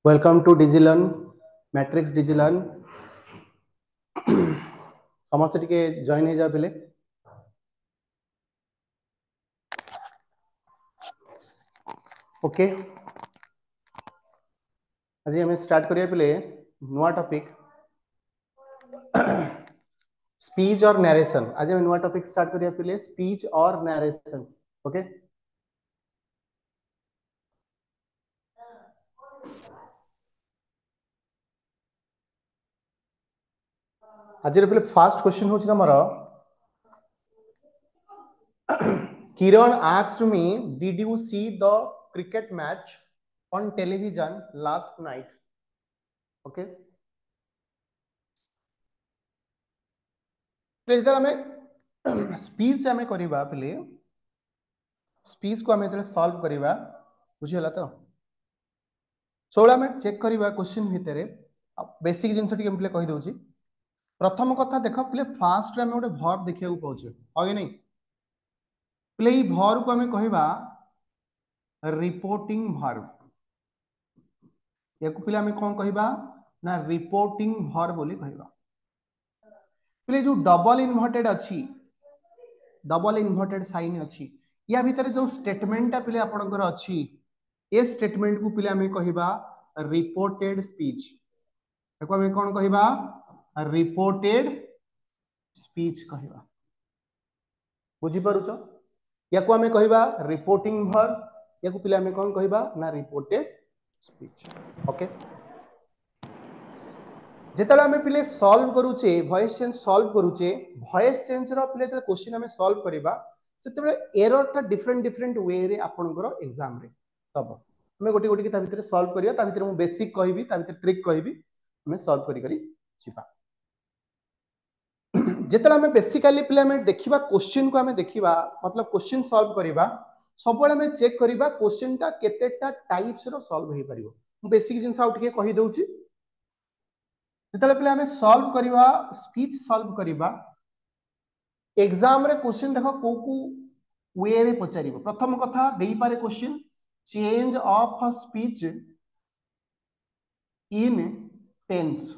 Welcome to डिजिलर्न matrix डिजिलर्न समस्त टिके join हो जा पिले ओके आज हमें स्टार्ट करिया पिले नुआ टॉपिक स्पीच और नरेशन। आज हमें नुआ टॉपिक स्टार्ट करिया पिले स्पीच और नरेशन। ओके आज पिले फास्ट क्वेश्चन होची तमरो किरण asked me did you see the cricket match on television last night? Okay please हमें स्पीच हमें करबा पिले स्पीच को हमें सॉल्व करबा बुझिला तो सोला में चेक करबा क्वेश्चन भितरे बेसिक जिंस टिके पिले कहि दउची। प्रथम कथा देख पिले फास्ट रे हमें गोटे वर्ब देखिया पाउचे आगे नहीं पिले ई वर्ब को हमें कहबा रिपोर्टिंग वर्ब। याकू पिले हमें कोन कहबा ना रिपोर्टिंग वर्ब बोली कहबा। पिले जो डबल इन्वर्टेड अछि डबल इन्वर्टेड साइन अछि या भितरे जो स्टेटमेंट पिले आपनकर अछि ए स्टेटमेंट को पिले हमें कहबा रिपोर्टेड स्पीच। याकू हमें कोन कहबा रिपोर्टेड स्पीच कहबा। बुझी पारुचो याकू हमें कहबा रिपोर्टिंग वर्ब याकू पिले हमें कोन कहबा ना रिपोर्टेड स्पीच। ओके जेतले हमें पिले सॉल्व करूचे वॉइस चेंज सॉल्व करूचे वॉइस चेंज रो पिले त क्वेश्चन हमें सॉल्व करबा सेतबे एरर ता डिफरेंट डिफरेंट वे रे आपनकर एग्जाम रे तब हमें गोटी गोटी ता भितर सॉल्व करिया ता भितर मु बेसिक कहबी ता भितर ट्रिक कहबी हमें सॉल्व करी करी छिपा। जेतले हमें बेसिकली पिले हमें देखिबा क्वेश्चन को हमें देखिबा मतलब क्वेश्चन सॉल्व करबा सब बेले हमें चेक करबा क्वेश्चन ता केतेटा टाइप्स रो सॉल्व हे परिबो। मु बेसिक जिंस आउट के कहि दउची जितले पिले हमें सॉल्व करबा स्पीच सॉल्व करबा एग्जाम रे क्वेश्चन देखो को वे रे पचारिबो। प्रथम कथा देई पारे question change of a speech in tense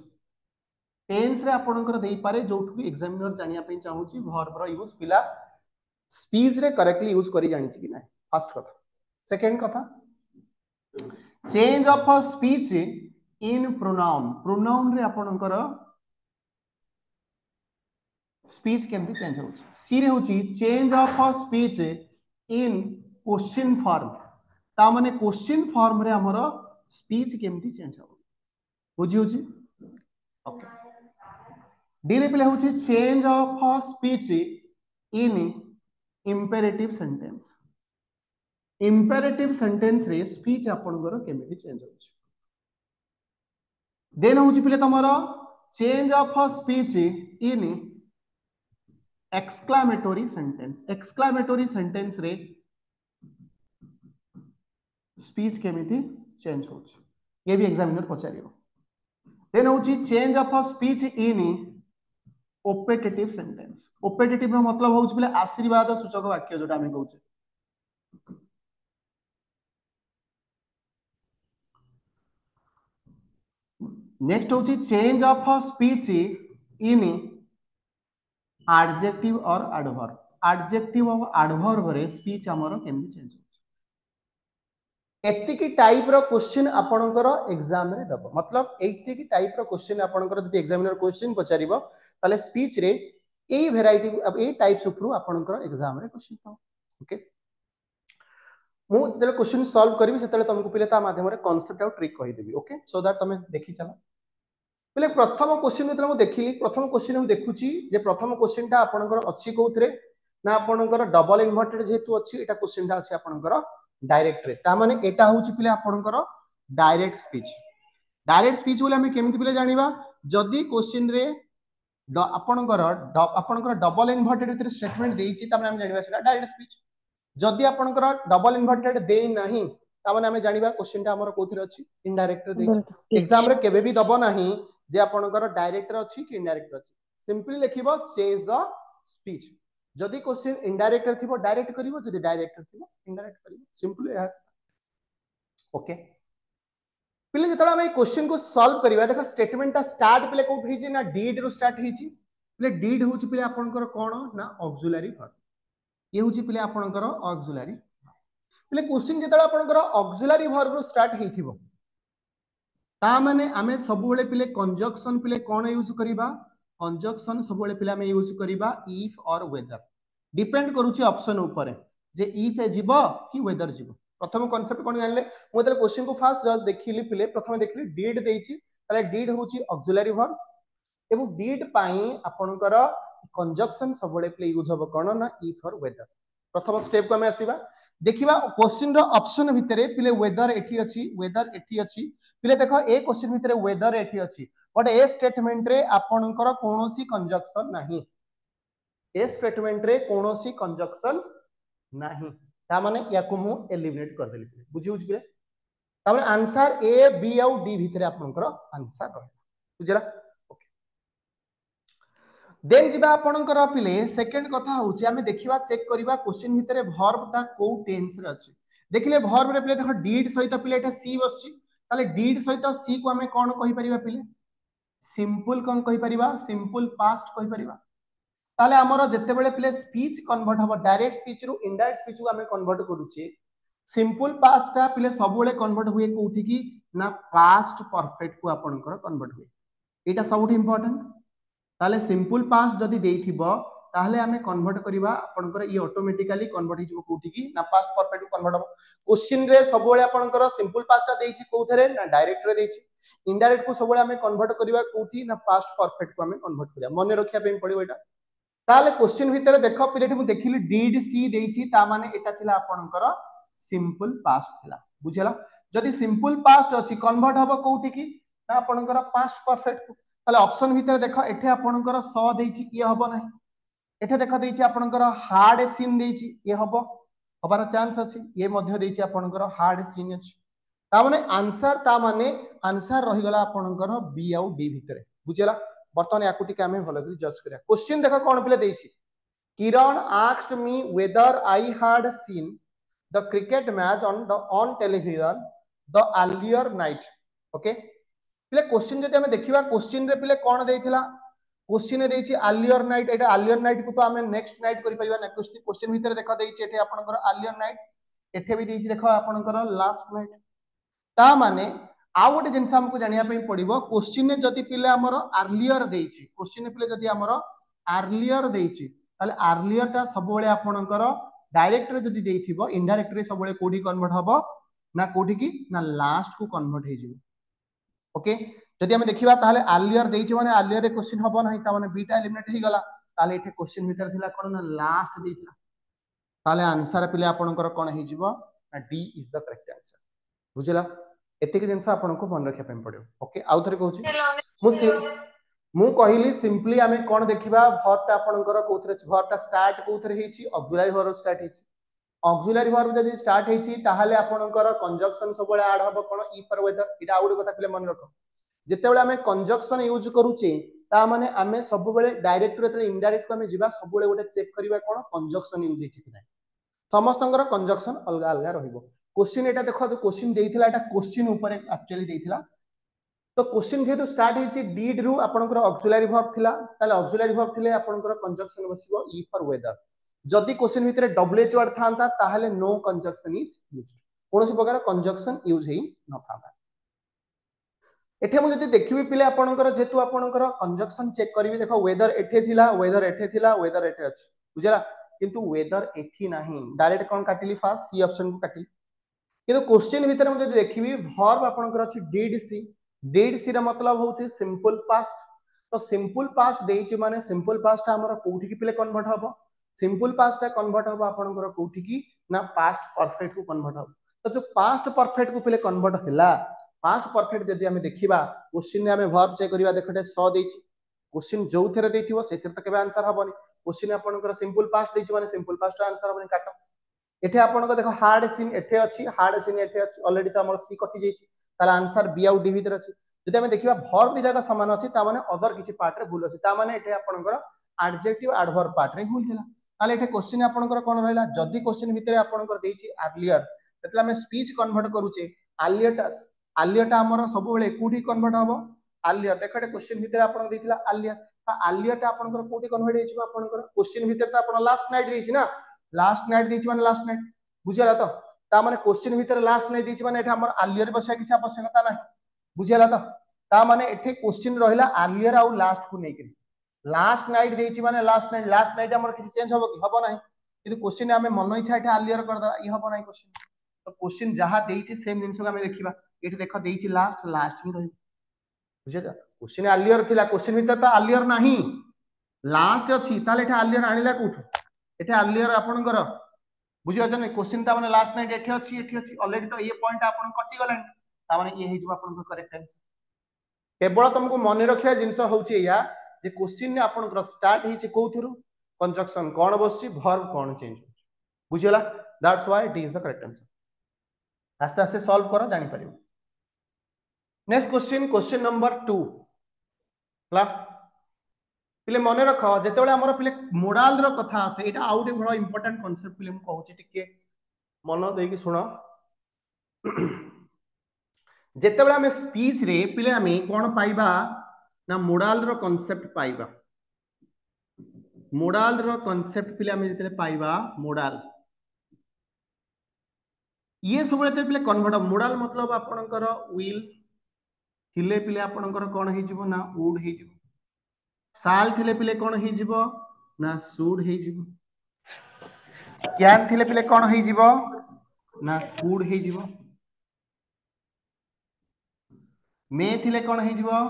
tense रे आपनकर देई पारे जोठु भी एग्जामिनर जानिया पे चाहूची वर्ब रो यूज पिला स्पीच रे करेक्टली यूज करी जानिची कि नाही फर्स्ट कथा। सेकंड कथा change of a speech in pronoun pronoun रे आपनकर स्पीच केमती चेंज होची। सी रे होची change of a speech in question form ता माने क्वेश्चन फॉर्म रे हमरो स्पीच केमती चेंज हो बुझी होची। ओके डी रे प्ले होची change of a speech in imperative sentence imperative sentence रे स्पीच आपनकर केमती चेंज होची। देन होची प्ले तमरो change of a speech in exclamatory sentence रे स्पीच केमिति चेंज होची ये भी एग्जामिनर पचारियो। देन होची change of a speech in optative sentence optative रो मतलब होची बोले आशीर्वाद सूचक वाक्य जोटा हम कहउचे। नेक्स्ट होची change of a speech in adjective और एडवर्ब एडजेक्टिव और एडवर्ब रे स्पीच हमरो केमिति चेंज होची। एतिकी टाइप रो क्वेश्चन आपनकर एग्जाम रे दबो मतलब एतिकी टाइप रो क्वेश्चन आपनकर जदि एग्जामिनर क्वेश्चन पचारिबो ताले स्पीच रे ए वैरायटी अब ए टाइप्स उपरु आपनकर एग्जाम रे क्वेश्चन पाओ। ओके मु जले क्वेश्चन सॉल्व करबी सेतले तुमको पिले ता माध्यम रे कांसेप्ट और ट्रिक कहि देबी। ओके सो दैट तुम देखि चला पिले प्रथम क्वेश्चन जतले मु देखिली प्रथम क्वेश्चन हम देखुची जे प्रथम क्वेश्चन ता आपनकर अछि कोउथरे ना आपनकर डबल इन्वर्टेड जेतु अछि एटा क्वेश्चन ता अछि आपनकर डायरेक्ट रे ता माने एटा होची पिले आपनकर डायरेक्ट स्पीच बोले हम केमिति पिले जानिबा जदी क्वेश्चन रे आपनकर डबल इन्वर्टेड भितर स्टेटमेंट देइची ता माने हम जानिबा सेटा डायरेक्ट स्पीच। जदी आपनकर डबल इन्वर्टेड देइ नाही ता माने हम जानिबा क्वेश्चन ता हमर कोथरे अछि इनडायरेक्ट रे देइची। एग्जाम रे केबे भी दबो नाही जे आपनकर डायरेक्ट रे अछि कि इनडायरेक्ट रे अछि सिंपली लिखिबो चेंज द स्पीच जदि क्वेश्चन इनडायरेक्ट थिबो डायरेक्ट करिवो, जदि डायरेक्ट थिबो इनडायरेक्ट करिवो, सिंपल है। ओके पिले जतरा हम क्वेश्चन को सॉल्व करिवा, देखो स्टेटमेंट ता स्टार्ट पिले कोठ हिची ना डीड रो स्टार्ट हिची। पिले डीड होची पिले आपनकर कोन ना ऑक्सिलरी वर्ब, ये होची पिले आपनकर ऑक्सिलरी। पिले क्वेश्चन जतरा आपनकर ऑक्सिलरी वर्ब रो स्टार्ट हिथिबो, ता माने आमे सब बेले पिले कंजक्शन पिले कोन यूज करिबा, कंजक्शन सब बेले पिले आमे यूज करिबा इफ और वेदर। डिपेंड करूची ऑप्शन ऊपर जे इफ ए जीवो कि वेदर जीवो। प्रथम कांसेप्ट कोन जानले, मु तले क्वेश्चन को फास्ट जस्ट देखिली पिले प्रथम देखिली डीड देइची, ताले डीड होची ऑक्सिलरी वर्ब एवं डीड पाई आपनकर कंजक्शन सब बेले पिले यूज होबो कोन ना इफ और वेदर। प्रथम स्टेप को हमें आसीबा देखिबा क्वेश्चन रो ऑप्शन भितरे पिले वेदर एठी अछि, वेदर एठी अछि। पिले देखो ए क्वेश्चन भितरे वेदर एठी अछि, बट ए स्टेटमेंट रे आपनकर कोनोसी कंजक्शन नाही, ए स्टेटमेंट रे कोनोसी कंजक्शन नाही, ता माने या को मु एलिमिनेट कर देली। बुझी बुझी पिले तामे आंसर ए बी और डी भितरे आपनकर आंसर रहला। बुझला ओके देन जिबा आपनकर पिले सेकंड कथा होची आमे देखिबा चेक करिबा क्वेश्चन भितरे वर्ब ता को टेंस रे अछि। देखिले वर्ब रे पिले देखो डीड सहित पिले एटा सी बसची, ताले डीड सहित सी को आमे कोन कहि परिबा पिले, सिंपल कोन कहि परिबा, सिंपल पास्ट कहि परिबा। ताले हमरो जत्ते बेले पिले स्पीच कन्वर्ट हबो डायरेक्ट स्पीच रु इनडायरेक्ट स्पीच को आमे कन्वर्ट करूची, सिंपल पास्ट ता पिले सब बेले कन्वर्ट हुए कोठी की ना पास्ट परफेक्ट को आपनकर कन्वर्ट हुए, एटा सबुठ इंपोर्टेंट। ताले सिंपल पास्ट जदि देइथिबो ताहले आमे कन्वर्ट करिबा आपनकर ई ऑटोमेटिकली कन्वर्ट हिजबो कोठी की ना पास्ट परफेक्ट को कन्वर्ट हबो। क्वेश्चन रे सब बेले आपनकर सिंपल पास्ट ता देइछि कोथरे ना डायरेक्ट रे देइछि, इनडायरेक्ट को सब बेले आमे कन्वर्ट करिबा कोठी ना पास्ट परफेक्ट को आमे कन्वर्ट करिया, मने रखिया पे पड़िबो एटा। ताले क्वेश्चन भितरे देखो पिलेटी मु देखिली डीड सी देइछि, ता माने एटा थिला आपनकर सिंपल पास्ट थिला। बुझिला जदि सिंपल पास्ट अछि कन्वर्ट हबो कोठी की ना आपनकर पास्ट परफेक्ट को। ताले ऑप्शन भितरे देखो एठे आपनकर स देइछि, ये हबो नाही। एठे देखो देइछि आपनकर हार्ड सीन देइछि, ये हबो हबार चांस अछि, ये मध्य देइछि आपनकर हार्ड सीन अछि। ता माने आंसर रहि गला आपनकर बी आउ डी भितरे। बुझिला बर्तमान याकु टिके आमे भलो करी जज करिया। क्वेश्चन देखो कोन पिले देइछि, Kiran asked me whether I had seen the cricket match on television the earlier night. Okay पिले क्वेश्चन जदि हमें देखिबा क्वेश्चन रे पिले कोन देइथिला, क्वेश्चन रे देइछि अर्लियर नाइट, एटा अर्लियर नाइट को तो हमें नेक्स्ट नाइट करि परिबा ना। क्वेश्चन भितर देखो देइछि एठे आपनकर अर्लियर नाइट, एठे भी देइछि देखो आपनकर लास्ट नाइट। ता माने आ गोटे जिनस हमको जानिया पे पड़िबो, क्वेश्चन ने जदि पिले हमर अर्लियर देइछि, क्वेश्चन पिले जदि हमर अर्लियर देइछि ताले अर्लियर ता सब बेले आपनकर डायरेक्ट रे जदि देइथिबो इनडायरेक्ट रे सब बेले कोडी कन्वर्ट हबो ना कोठी की ना लास्ट को कन्वर्ट हे जिवो। ओके जदि हम देखिबा ताले अर्लियर देइछि माने अर्लियर रे क्वेश्चन हबो नाही, ता माने बीटा एलिमिनेट हे गला। ताले एठे क्वेश्चन भीतर थिला कोन ना लास्ट देइथिला, ताले आंसर पिले आपनकर कोन हे जिवो ना D is the correct answer. बुझिला एतिक जिनस आपनको मन रखिया पे पड़ियो। ओके आउ थरे कहूची मु कहिली सिंपली आमे कोन देखिबा वर्ब ता आपनकर कोथरे वर्ब ता स्टार्ट कोथरे हेछि, ऑक्सिलरी वर्ब स्टार्ट हेछि। ऑक्सिलरी वर्ब जदि स्टार्ट हेछि ताहाले आपनकर कंजक्शन सब बेले ऐड हबो कोन इफ और वेदर। इटा आउड कथा पिले मन रखो, जेते बेले आमे कंजक्शन यूज करूचे ता माने आमे सब बेले डायरेक्ट रे इनडायरेक्ट को आमे जिबा सब बेले गोटे चेक करिबा कोन कंजक्शन यूज हेछि कि नै। समस्तंकर कंजक्शन अलगा अलगा रहिबो। क्वेश्चन एटा देखो जो क्वेश्चन देइथिला एटा क्वेश्चन ऊपर एक्चुअली देइथिला, तो क्वेश्चन जेतु स्टार्ट हेछि डीड रु आपनकर ऑक्सिलरी वर्ब थिला, ताले ऑक्सिलरी वर्ब थिले आपनकर कंजक्शन बसिबो इफ और वेदर। जदि क्वेश्चन भितरे डब्ल्यूएच वर्ड थांता ताहाले नो कंजक्शन इज यूज्ड, कोनोसी प्रकार कंजक्शन यूज हेइ न थांता। एठे मु जदि देखिबी पिले आपनकर जेतु आपनकर कंजक्शन चेक करिवि, देखो वेदर एठे थिला, वेदर एठे थिला, वेदर एठे अछि। बुझला किंतु वेदर एठी नाही, डायरेक्ट कोन काटिली फास्ट सी ऑप्शन को काटिली। किंतु क्वेश्चन भितर मु जदि देखिबी वर्ब आपनकर अछि डिड सी, डिड सी रा मतलब होछि सिंपल पास्ट। तो सिंपल पास्ट देइछि माने सिंपल पास्ट हमर कोठी की पिले कन्वर्ट हबो, सिंपल पास्ट ता कन्वर्ट हबो आपनकर कोठी की ना पास्ट परफेक्ट को कन्वर्ट हबो। तो जो पास्ट परफेक्ट को पिले कन्वर्ट हैला, पास्ट परफेक्ट जदि हमें देखिबा क्वेश्चन ने हमें वर्ब चेक करिबा, देखटे स देइछि, क्वेश्चन जो थेरे देइथिबो सेथेर त केबे आंसर हबोनी। क्वेश्चन आपनकर सिंपल पास्ट देइछि माने सिंपल पास्ट आंसर हबोनी, काटो। एठे आपनको देखो हार्ड सीन एठे अछि, हार्ड सीन एठे अछि, ऑलरेडी त हमर सी कटि जाइछि, ताले आंसर बी आउ डी भीतर अछि। जदि हम देखिबा वर्ब दिजाक समान अछि ता माने अदर किछि पार्ट रे भूल अछि, ता माने एठे आपनकर एडजेक्टिव एडवर्ब पार्ट रे भूल थिला। ताले एठे क्वेश्चन आपनकर कोन रहला जदी क्वेश्चन भितरे आपनकर देछि अर्लियर ततला हम स्पीच कन्वर्ट करूचे आलियटा हमर सब बेले कोठी कन्वर्ट हबो आलियर देखटे क्वेश्चन भितरे आपन देथिला आलियर आलियटा आपनकर कोठी कन्वर्ट हेछि आपनकर क्वेश्चन भितरे त आपन लास्ट नाइट देछि ना लास्ट नाइट देछि माने लास्ट नाइट बुझिला तो ता माने क्वेश्चन भितरे लास्ट नाइट देछि माने एठा हमर आलियर बसा किछ आवश्यकता नाही बुझिला तो ता माने एठे क्वेश्चन रहिला आलियर आ लास्ट को नेके लास्ट नाइट देछि माने लास्ट नाइट हमर किछ चेंज होबो कि होबो नाही किंतु क्वेश्चन हमें मन इच्छा एठा आलियर कर दा ई होबो नाही क्वेश्चन तो क्वेश्चन जहा देछि सेम जिंस को हमें देखिबा एठी देखो देछि लास्ट ही रहि बुझे जा क्वेश्चन आलियर थिला क्वेश्चन भीतर तो आलियर नाही लास्ट अछि ताले एठा आलियर आनिला कोठु एठा आलियर आपनकर बुझि अछन क्वेश्चन ता माने लास्ट नाइट एठी अछि ऑलरेडी तो ये पॉइंट आपन कटि गलानी ता माने ये हेजबा आपन करेक्ट आंसर केवल तुमको मन रखिया जिंस होउची या जे क्वेश्चन ने आपन स्टार्ट हिची कोथुरु कंजक्शन कोन बसची वर्ब कोन चेंज बुझिला that's why it is the correct answer आस्ते आस्ते सॉल्व करो जानि परियो नेक्स्ट क्वेश्चन नंबर 2 ला पिले मन रख जेतेबेले हमर पिले मोडाल रो कथा आसे एटा आउट ए बडा इंपोर्टेंट कांसेप्ट पिले हम कहूची टिके मन देकी सुनो जेतेबेले हम स्पीच रे पिले हम कोन पाइबा ना मोडाल रो कांसेप्ट पाइबा मोडाल रो कांसेप्ट पिले हम जेतेले पाइबा मोडाल ये सब एते पिले कन्वर्ट मोडाल मतलब आपनकर विल थिले पिले आपनकर कोन हे जिवो ना वुड हे जिवो साल थिले पिले कोन हे जिवो ना शुड हे जिवो क्यान थिले पिले कोन हे जिवो ना कुड हे जिवो मे थिले कोन हे जिवो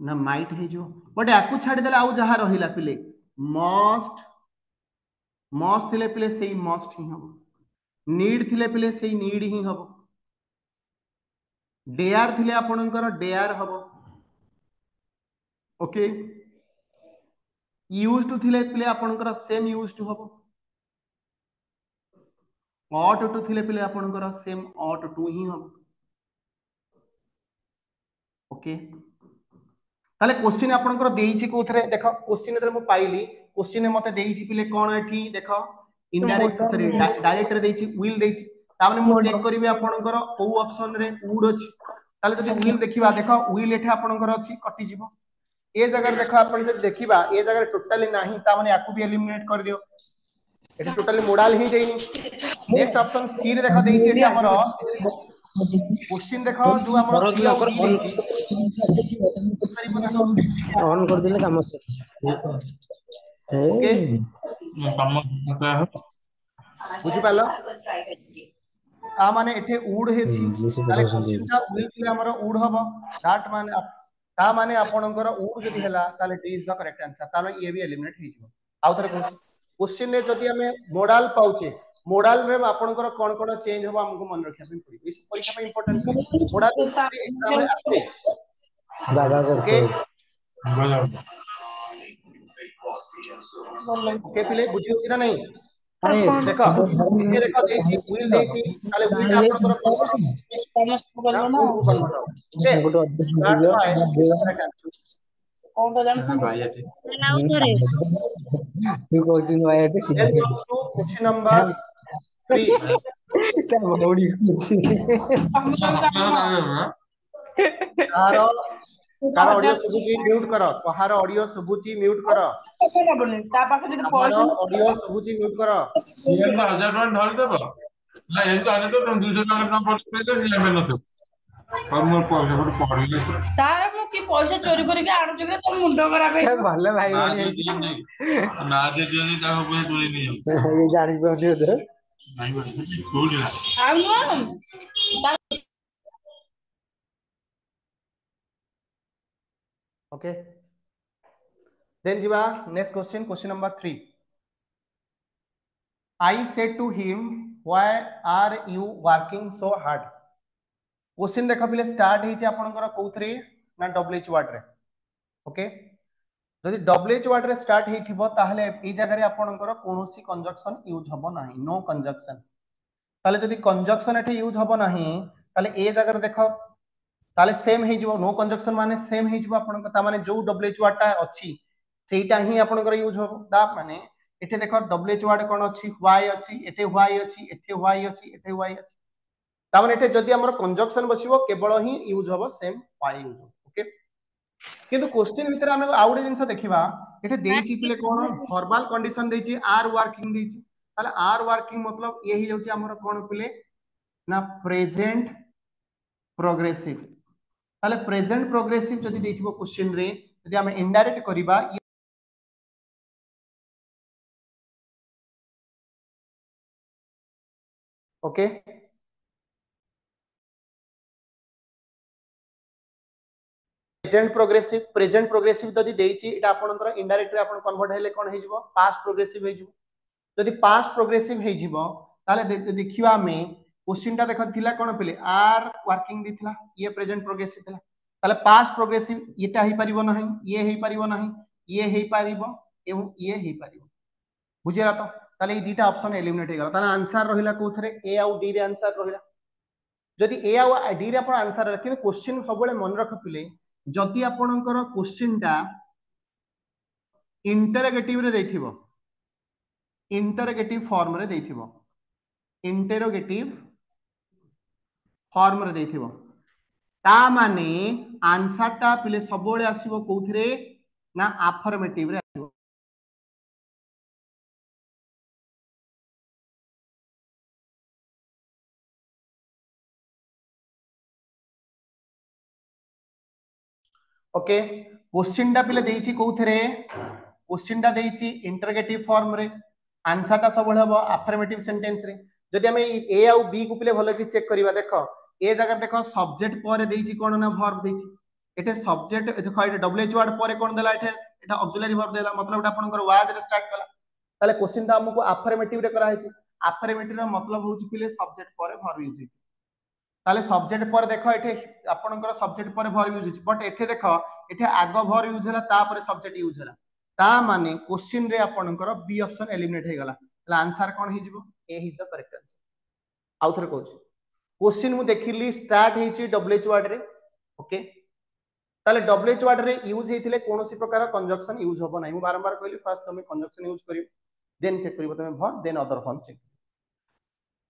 ना माइट हे जिवो बट याकू छाडी देला आउ जहा रहिला पिले मस्ट थिले पिले सेही मस्ट ही हबो नीड थिले पिले सेही नीड ही हबो डेयर थिले आपनकर डेयर हबो ओके यूज्ड टू थिले पिले आपनकर सेम यूज्ड टू हबो ought to थिले पिले आपनकर सेम ought to ही हबो ओके ताले क्वेश्चन आपनकर देइछि कोथरे देखो क्वेश्चन रे म पाइली क्वेश्चन मते देइछि पिले कोन एठी देखो इनडायरेक्ट सॉरी डायरेक्ट रे देइछि विल देइछि ता माने मु चेक करबी आपनकर को ऑप्शन रे वुड अछि ताले जदि विल देखिबा देखो विल एठी आपनकर अछि कटि जिवो ए जगह देखो आपन जदि देखिबा ए जगह टोटली नाही ता माने याकू भी एलिमिनेट कर दियो एठी टोटली मोडाल ही देइनी नेक्स्ट ऑप्शन सी रे देखो देइछि एठी हमर क्वेश्चन देखो जो हमर सी आ डी देइछि ऑन कर दिले काम से ओके बुझि पालो आ माने एठे उड हेछि ताले क्वेश्चन ता विल थिले हमर उड हबो दैट माने ता माने आपनकर उड जदि हला ताले D is the correct answer ताले ये भी एलिमिनेट हे जिवो आउ थरे कहू क्वेश्चन ने जदि हमें मोडाल पाउचे मोडाल रे आपनकर कोन कोन चेंज हबो हमको मन रखिया पे पड़ी इस परीक्षा पे इंपोर्टेंट है मोडाल एग्जाम रे आसे बाबा ओके करछे ओके पिले बुझी होछि ना नहीं अरे देखो एके देखो देछि विल देछि ताले विल टा आपनकर कोन कोन ना वुड को कन्वर्ट हो okay that's why it is correct answer कौन तो जानछन भाई तू कहछिन भाई then comes to question number 3 ता बौडी कुछि कार कार ऑडियो सुबुची म्यूट करो कहार ऑडियो सुबुची म्यूट करो ता पाखे जदि कहार पैसा ऑडियो सुबुची म्यूट करो ये तो 1000 टका धरि देबो ना एन तो आने तो तुम 200 टका दाम पड़ पे तो ये में नथो पर मोर पैसा को पड़ी तार मु की पैसा चोरी करके आनु जगरे तो मुंडो खराब है भले भाई ना जे दियनी ता को चोरी नहीं ये जानि पड़ियो दे नहीं बस कोड आउ okay then jiva next question number 3 I said to him why are you working so hard question देखा पिले स्टार्ट हेछि आपनकर कोथरे ना डब्ल्यूएच वर्ड रे ओके जदि डब्ल्यूएच वर्ड रे स्टार्ट हेथिबो ताहले ए जगह रे आपनकर कोनोसी कंजक्शन यूज हबो नाही नो कंजक्शन ताले जदि कंजक्शन एठी यूज हबो नाही ताले ए जगह रे देखो ताले सेम हे जिवो नो कंजक्शन माने सेम हे जिवो आपनकर ता माने जो डब्ल्यूएच वर्ड टा अछि सेटा ही आपनकर यूज हबो ता माने एठे देखो डब्ल्यूएच वर्ड कोन अछि व्हाई अछि एठे व्हाई अछि एठे व्हाई अछि एठे व्हाई अछि तामन एठे जदि हमर कंजक्शन बसिबो केवल ही यूज होबो सेम व्हाई यूज ओके किंतु क्वेश्चन भीतर हमें आउडे जिंस देखिबा एठे देइछि पिले कोन फॉर्मल कंडीशन देइछि आर वर्किंग देइछि ताले आर वर्किंग मतलब ये ही होछि हमर कोन पिले ना प्रेजेंट प्रोग्रेसिव ताले प्रेजेंट प्रोग्रेसिव जदि देइथिबो क्वेश्चन रे जदि हम इनडायरेक्ट करिबा ओके प्रेजेंट प्रोग्रेसिव जदि देइछि एटा आपनकर इनडायरेक्टली आपन कन्वर्ट हेले कोन हे जिवो पास्ट प्रोग्रेसिव हे जिवो जदि पास्ट प्रोग्रेसिव हे जिवो ताले देखिबा हमें क्वेश्चन टा देखथिला कोन पिले आर वर्किंग दिथिला ये प्रेजेंट प्रोग्रेसिव थिला ताले पास्ट प्रोग्रेसिव एटा हे परिबो नाही ये हे परिबो नाही ये हे परिबो एवं ये हे परिबो बुझिरा तो ताले ई दुटा ऑप्शन एलिमिनेट हे गला ताले आंसर रहिला कोथरे ए आउ डी रे आंसर रहिला जदि ए आउ डी रे अपन आंसर रहिला कि क्वेश्चन सबले मन रख पिले जदि आपनकर क्वेश्चन टा इंटरोगेटिव रे देथिबो इंटरोगेटिव फॉर्म रे देथिबो इंटरोगेटिव फॉर्म रे देथिबो ता माने आंसर टा पिले सबले आसीबो कोथरे ना अफर्मेटिव रे आसीबो ओके क्वेश्चन टा पिले देइछि कोथरे क्वेश्चन टा देइछि इंटरोगेटिव फॉर्म रे आंसर टा सबले हबो अफर्मेटिव सेंटेंस रे जदि हम ए आउ बी को पिले भलो कि चेक करिवा देखो ए जगह देखो सब्जेक्ट पर देइछि कोन ना वर्ब देइछि एटे सब्जेक्ट देखो एटे डब्ल्यूएच वर्ड पर कोन देला एटे एटा ऑक्सिलरी वर्ब देला मतलब एटा आपनकर वाज रे स्टार्ट कला ताले क्वेश्चन टा हमको अफर्मेटिव रे करा हैछि अफर्मेटिव रे मतलब होछि पिले सब्जेक्ट पर वर्ब यूज ताले सब्जेक्ट पर देखो एठे आपनकर सब्जेक्ट पर वर्ब यूज बट एठे देखो एठे आगो वर्ब यूज हला ता पर सब्जेक्ट यूज हला ता माने क्वेश्चन रे आपनकर बी ऑप्शन एलिमिनेट हे गला ताले आंसर कोन हे जिवो ए इज द करेक्ट आंसर आउ थरे कहूची क्वेश्चन मु देखिली स्टार्ट हेची डब्ल्यूएच वर्ड रे ओके ताले डब्ल्यूएच वर्ड रे यूज हेतिले कोनोसी प्रकार कंजक्शन यूज होबो नै मु बारंबार कहली फर्स्ट तुम कंजक्शन यूज करियो देन चेक करियो तुम verb then other form check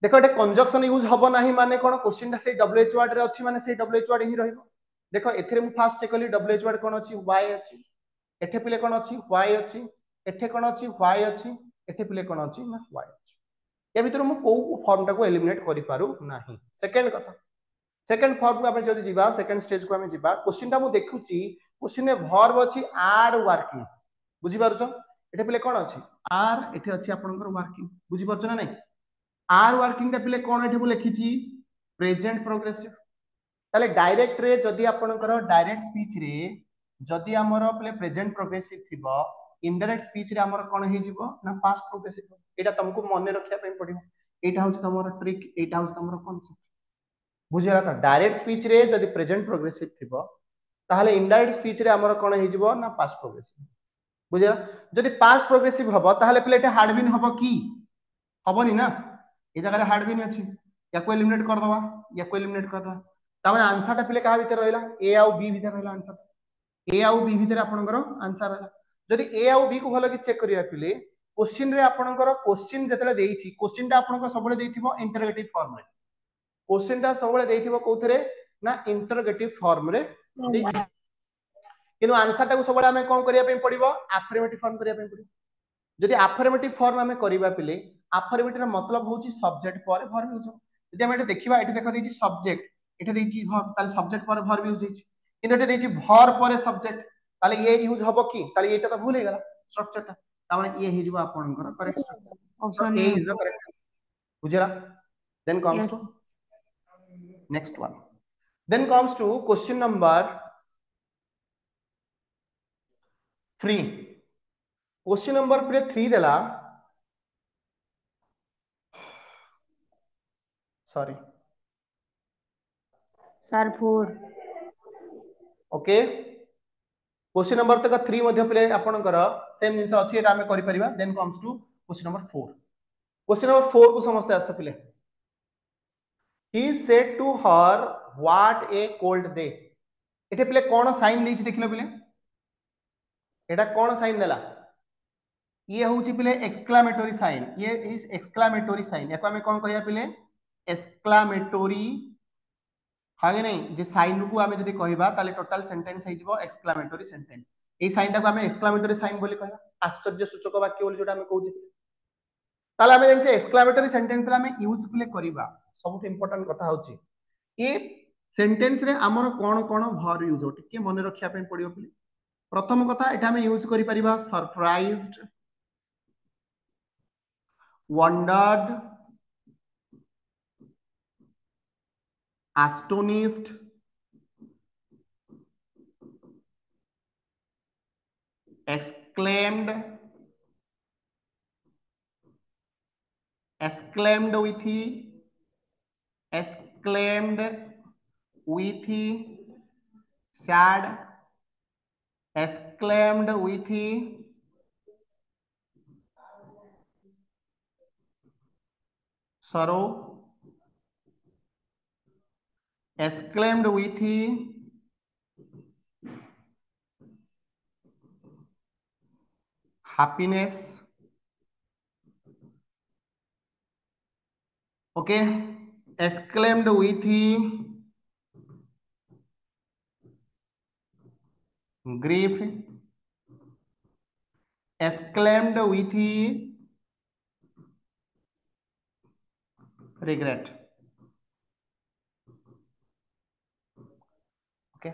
देखो एटे कंजक्शन यूज हबो नाही माने कोन क्वेश्चन ता से डब्ल्यूएच वर्ड रे अछि माने से डब्ल्यूएच वर्ड ही रहइबो देखो एथिरे मु फास्ट चेक कली डब्ल्यूएच वर्ड कोन अछि वाई अछि एठे पिले कोन अछि वाई अछि एठे कोन अछि वाई अछि एठे पिले कोन अछि ना वाई अछि ए भीतर मु को फॉर्म टा को एलिमिनेट करि पारु नाही सेकंड कथा सेकंड फॉर्म को आपण जदी जिबा सेकंड स्टेज को हम जिबा क्वेश्चन टा मु देखुची क्वेश्चन में वर्ब अछि आर वर्किंग बुझी पारुछो एठे पिले कोन अछि आर एठे अछि आपनकर वर्किंग बुझी पारुछो ना नहीं आर वर्किंग टा पिले कोन एठे मु लिखिची प्रेजेंट प्रोग्रेसिव ताले डायरेक्ट रे जदी आपनकर डायरेक्ट स्पीच रे जदी हमर पिले प्रेजेंट प्रोग्रेसिव थिबो इनडायरेक्ट स्पीच रे हमर कोन हे जिवो ना पास्ट प्रोग्रेसिव एटा तुमको मन रखिया पे पडियो एटा होछ तमरो ट्रिक एटा होछ तमरो कांसेप्ट बुझिया त डायरेक्ट स्पीच रे जदी प्रेजेंट प्रोग्रेसिव थिबो ताहले इनडायरेक्ट स्पीच रे हमर कोन हे जिवो ना पास्ट प्रोग्रेसिव बुझिया जदी पास्ट प्रोग्रेसिव हबो ताहले पिले एटा हार्ड बीन हबो की हबोनी ना ए जगह रे हार्ड बीन अछि या को एलिमिनेट कर दवा या को एलिमिनेट कर दवा तामे आंसर टा पिले कहा भीतर रहला ए आउ बी भीतर रहला आंसर ए आउ बी भीतर आपनकर आंसर रहला जदी ए आउ बी को भलो कि चेक करिया पिले क्वेश्चन रे आपनकर क्वेश्चन जतले देइछि क्वेश्चन टा आपनकर सबले देइथिबो इंटरोगेटिव फॉर्म रे क्वेश्चन टा सबले देइथिबो कोथरे ना इंटरोगेटिव फॉर्म रे देइछि किनु आंसर टा को सबले हमें कोन करिया पे पड़िबो अफर्मेटिव फॉर्म करिया पे पड़िबो जदी अफर्मेटिव फॉर्म हमें करिबा पिले अफर्मेटिव रा मतलब होची सब्जेक्ट पर वर्ब यूज जदी हम एटे देखिबा एटे देखो देइछि सब्जेक्ट एटे देइछि वर्ब ताले सब्जेक्ट पर वर्ब यूज होइछि किंतु एटे देइछि वर्ब पर सब्जेक्ट ताले ये यूज हबो की ताले एटा तो भूल हे गला स्ट्रक्चर टा तामाने ये हे जिवो आपनकर correct structure option A A is the correct बुझला then comes yes to next one then comes to question number 3 question number 3 देला sorry sir 4 okay question number तक 3 मध्ये पिले आपनकर सेम जिंस अछि एटा हमें करि परिबा then comes to question number 4 question number 4 को समझते आसे पिले he said to her what a cold day एटे पिले कोन साइन देछि देखिलो पिले एटा कोन साइन देला ये होची पिले एक्सक्लामेटरी साइन, ये इज एक्सक्लामेटरी साइन, याको हमें कोन कहया पिले एक्सक्लामेटरी हागे नहीं जे साइन को हमें जदी कहबा ताले टोटल सेंटेंस हे जिवो एक्सक्लामेटरी सेंटेंस। ए साइन टा को हमें एक्सक्लामेटरी साइन बोली कहबा, आश्चर्य सूचक वाक्य बोली जोटा हमें कहूची। ताले हमें जानचे एक्सक्लामेटरी सेंटेंस ला हमें यूज पिले करबा सबसे इंपोर्टेंट कथा होची ए सेंटेंस रे हमर कोन कोन वर्ब यूज हो टिके मन रखिया पे पड़ियो पिले। प्रथम कथा एटा हमें यूज करि परिबा surprised, wondered, astonished, exclaimed, exclaimed with sad, exclaimed with sorrow, exclaimed with happiness, okay, exclaimed with grief, exclaimed with regret, okay।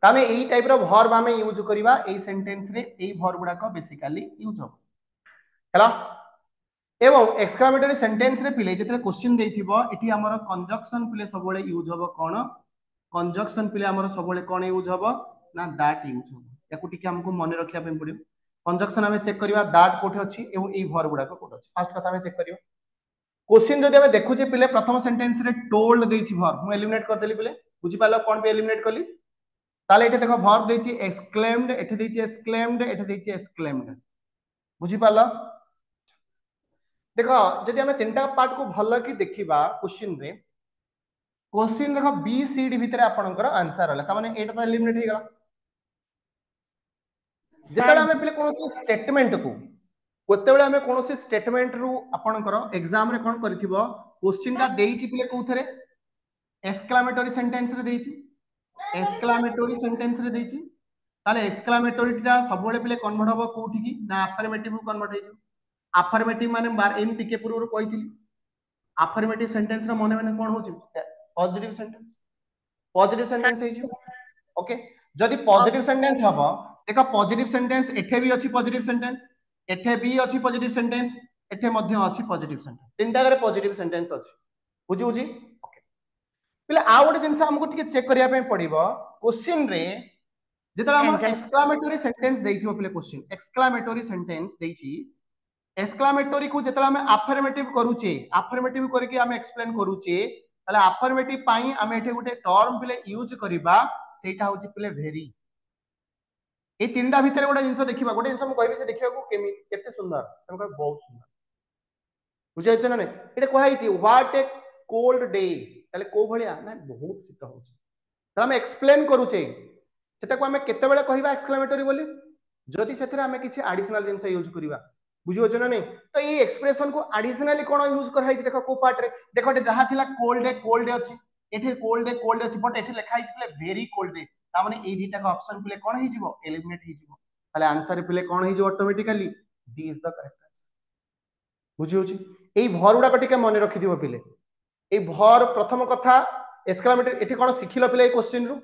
तामे एई टाइप रो वर्ब हमें यूज करबा एई सेंटेंस रे, एई वर्ब गुडा को बेसिकली यूज हो हैला। एवं एक्सक्लामेटरी सेंटेंस रे पिले जेते क्वेश्चन देथिबो एठी हमर कंजक्शन पिले सबले यूज होबो कोन, कंजक्शन पिले हमर सबले कोन यूज होबो ना दैट यूज होबो। याकू टिके हमको मन रखिया पे पड़ियो। कंजक्शन हमें चेक करबा दैट कोठे अछि एवं एई वर्ब गुडा को कोठे अछि। फर्स्ट कथा हमें चेक करियो क्वेश्चन जदि हमें देखु जे पिले प्रथम सेंटेंस रे टोल्ड देछि वर्ब मु एलिमिनेट कर देली पिले, बुझि पालो कोन पे एलिमिनेट करली। ताले एठी देखो वर्ब देछि एक्सक्लेम्ड, एठी देछि एक्सक्लेम्ड, एठी देछि एक्सक्लेम्ड, बुझि पालो। देखो जदि हमें तीनटा पार्ट को भलो कि देखिबा क्वेश्चन रे, क्वेश्चन देखो बी सी डी भीतर आपनकर आंसर होला, त माने एटा तो एलिमिनेट हे गला। जेतले हमें पिले कोनोसी स्टेटमेंट को कोतेबेले हमें कोनोसी स्टेटमेंट रु आपनकर एग्जाम रे कोन करथिबो क्वेश्चन ता देइछि पिले कोथरे एक्सक्लामेटरी सेंटेंस रे देइछि, एक्सक्लामेटरी सेंटेंस रे देइछि। ताले एक्सक्लामेटरी टा सबले पिले कन्वर्ट होबो कोठी की ना अफर्मेटिव को कन्वर्ट हे। अफर्मेटिव माने बार इन टिके पूर्व कहिथिली अफर्मेटिव सेंटेंस रे मने मने कोन होछि पॉजिटिव सेंटेंस, पॉजिटिव सेंटेंस हे जिवो, ओके। जदि पॉजिटिव सेंटेंस हबो देखो पॉजिटिव सेंटेंस एठे भी अछि पॉजिटिव सेंटेंस, एठे भी अछि पॉजिटिव सेंटेंस, एठे मध्ये अछि पॉजिटिव सेंटेंस, तीनटा करे पॉजिटिव सेंटेंस अछि, बुझी बुझी, ओके। पिले आ गोटे जिंस हमको टिके चेक करिया पे पड़िबो क्वेश्चन रे जेतला हमर एक्सक्लामेटरी सेंटेंस देइथिबो पिले क्वेश्चन एक्सक्लामेटरी सेंटेंस देइछि, एक्सक्लामेटरी को जेतला हमें अफर्मेटिव करूचे, अफर्मेटिव करके हमें एक्सप्लेन करूचे, ताले अफर्मेटिव पाई हमें एठे गुटे टर्म पिले यूज करबा सेटा होची पिले वेरी। ए तीनटा भितर गोटे जिंस देखिबा, गोटे जिंस हम कहबे से देखिबा को केते सुंदर, हम कह बहुत सुंदर, बुझै छ ना नै। एटा कहै छी व्हाट ए कोल्ड डे, ताले को भलिया ना बहुत शीत होची, त हम एक्सप्लेन करूचे सेटा को हमें केते बेले कहबा एक्सक्लामेटरी बोली जदि सेथरे हमें किछि एडिशनल जिंस यूज करबा, बुझी होछ ना नै। तो ये एक्सप्रेशन को एडिशनली कोन यूज कर है देखो को पार्ट रे देखो जहा थिला कोल्ड डे अछि, एठी कोल्ड अछि बट एठी लिखा है पिले वेरी कोल्ड डे, ता माने ए दिटा का ऑप्शन पिले कोन हे जिवो एलिमिनेट हे जिवो। ताले आंसर पिले कोन हे जिवो automatically D is the correct answer, बुझी होछ। एई भर गुडा टिके मन रखि दिबो पिले, एई भर प्रथम कथा एक्सक्लामेटरी एठी कोन सिखिलो पिले क्वेश्चन रु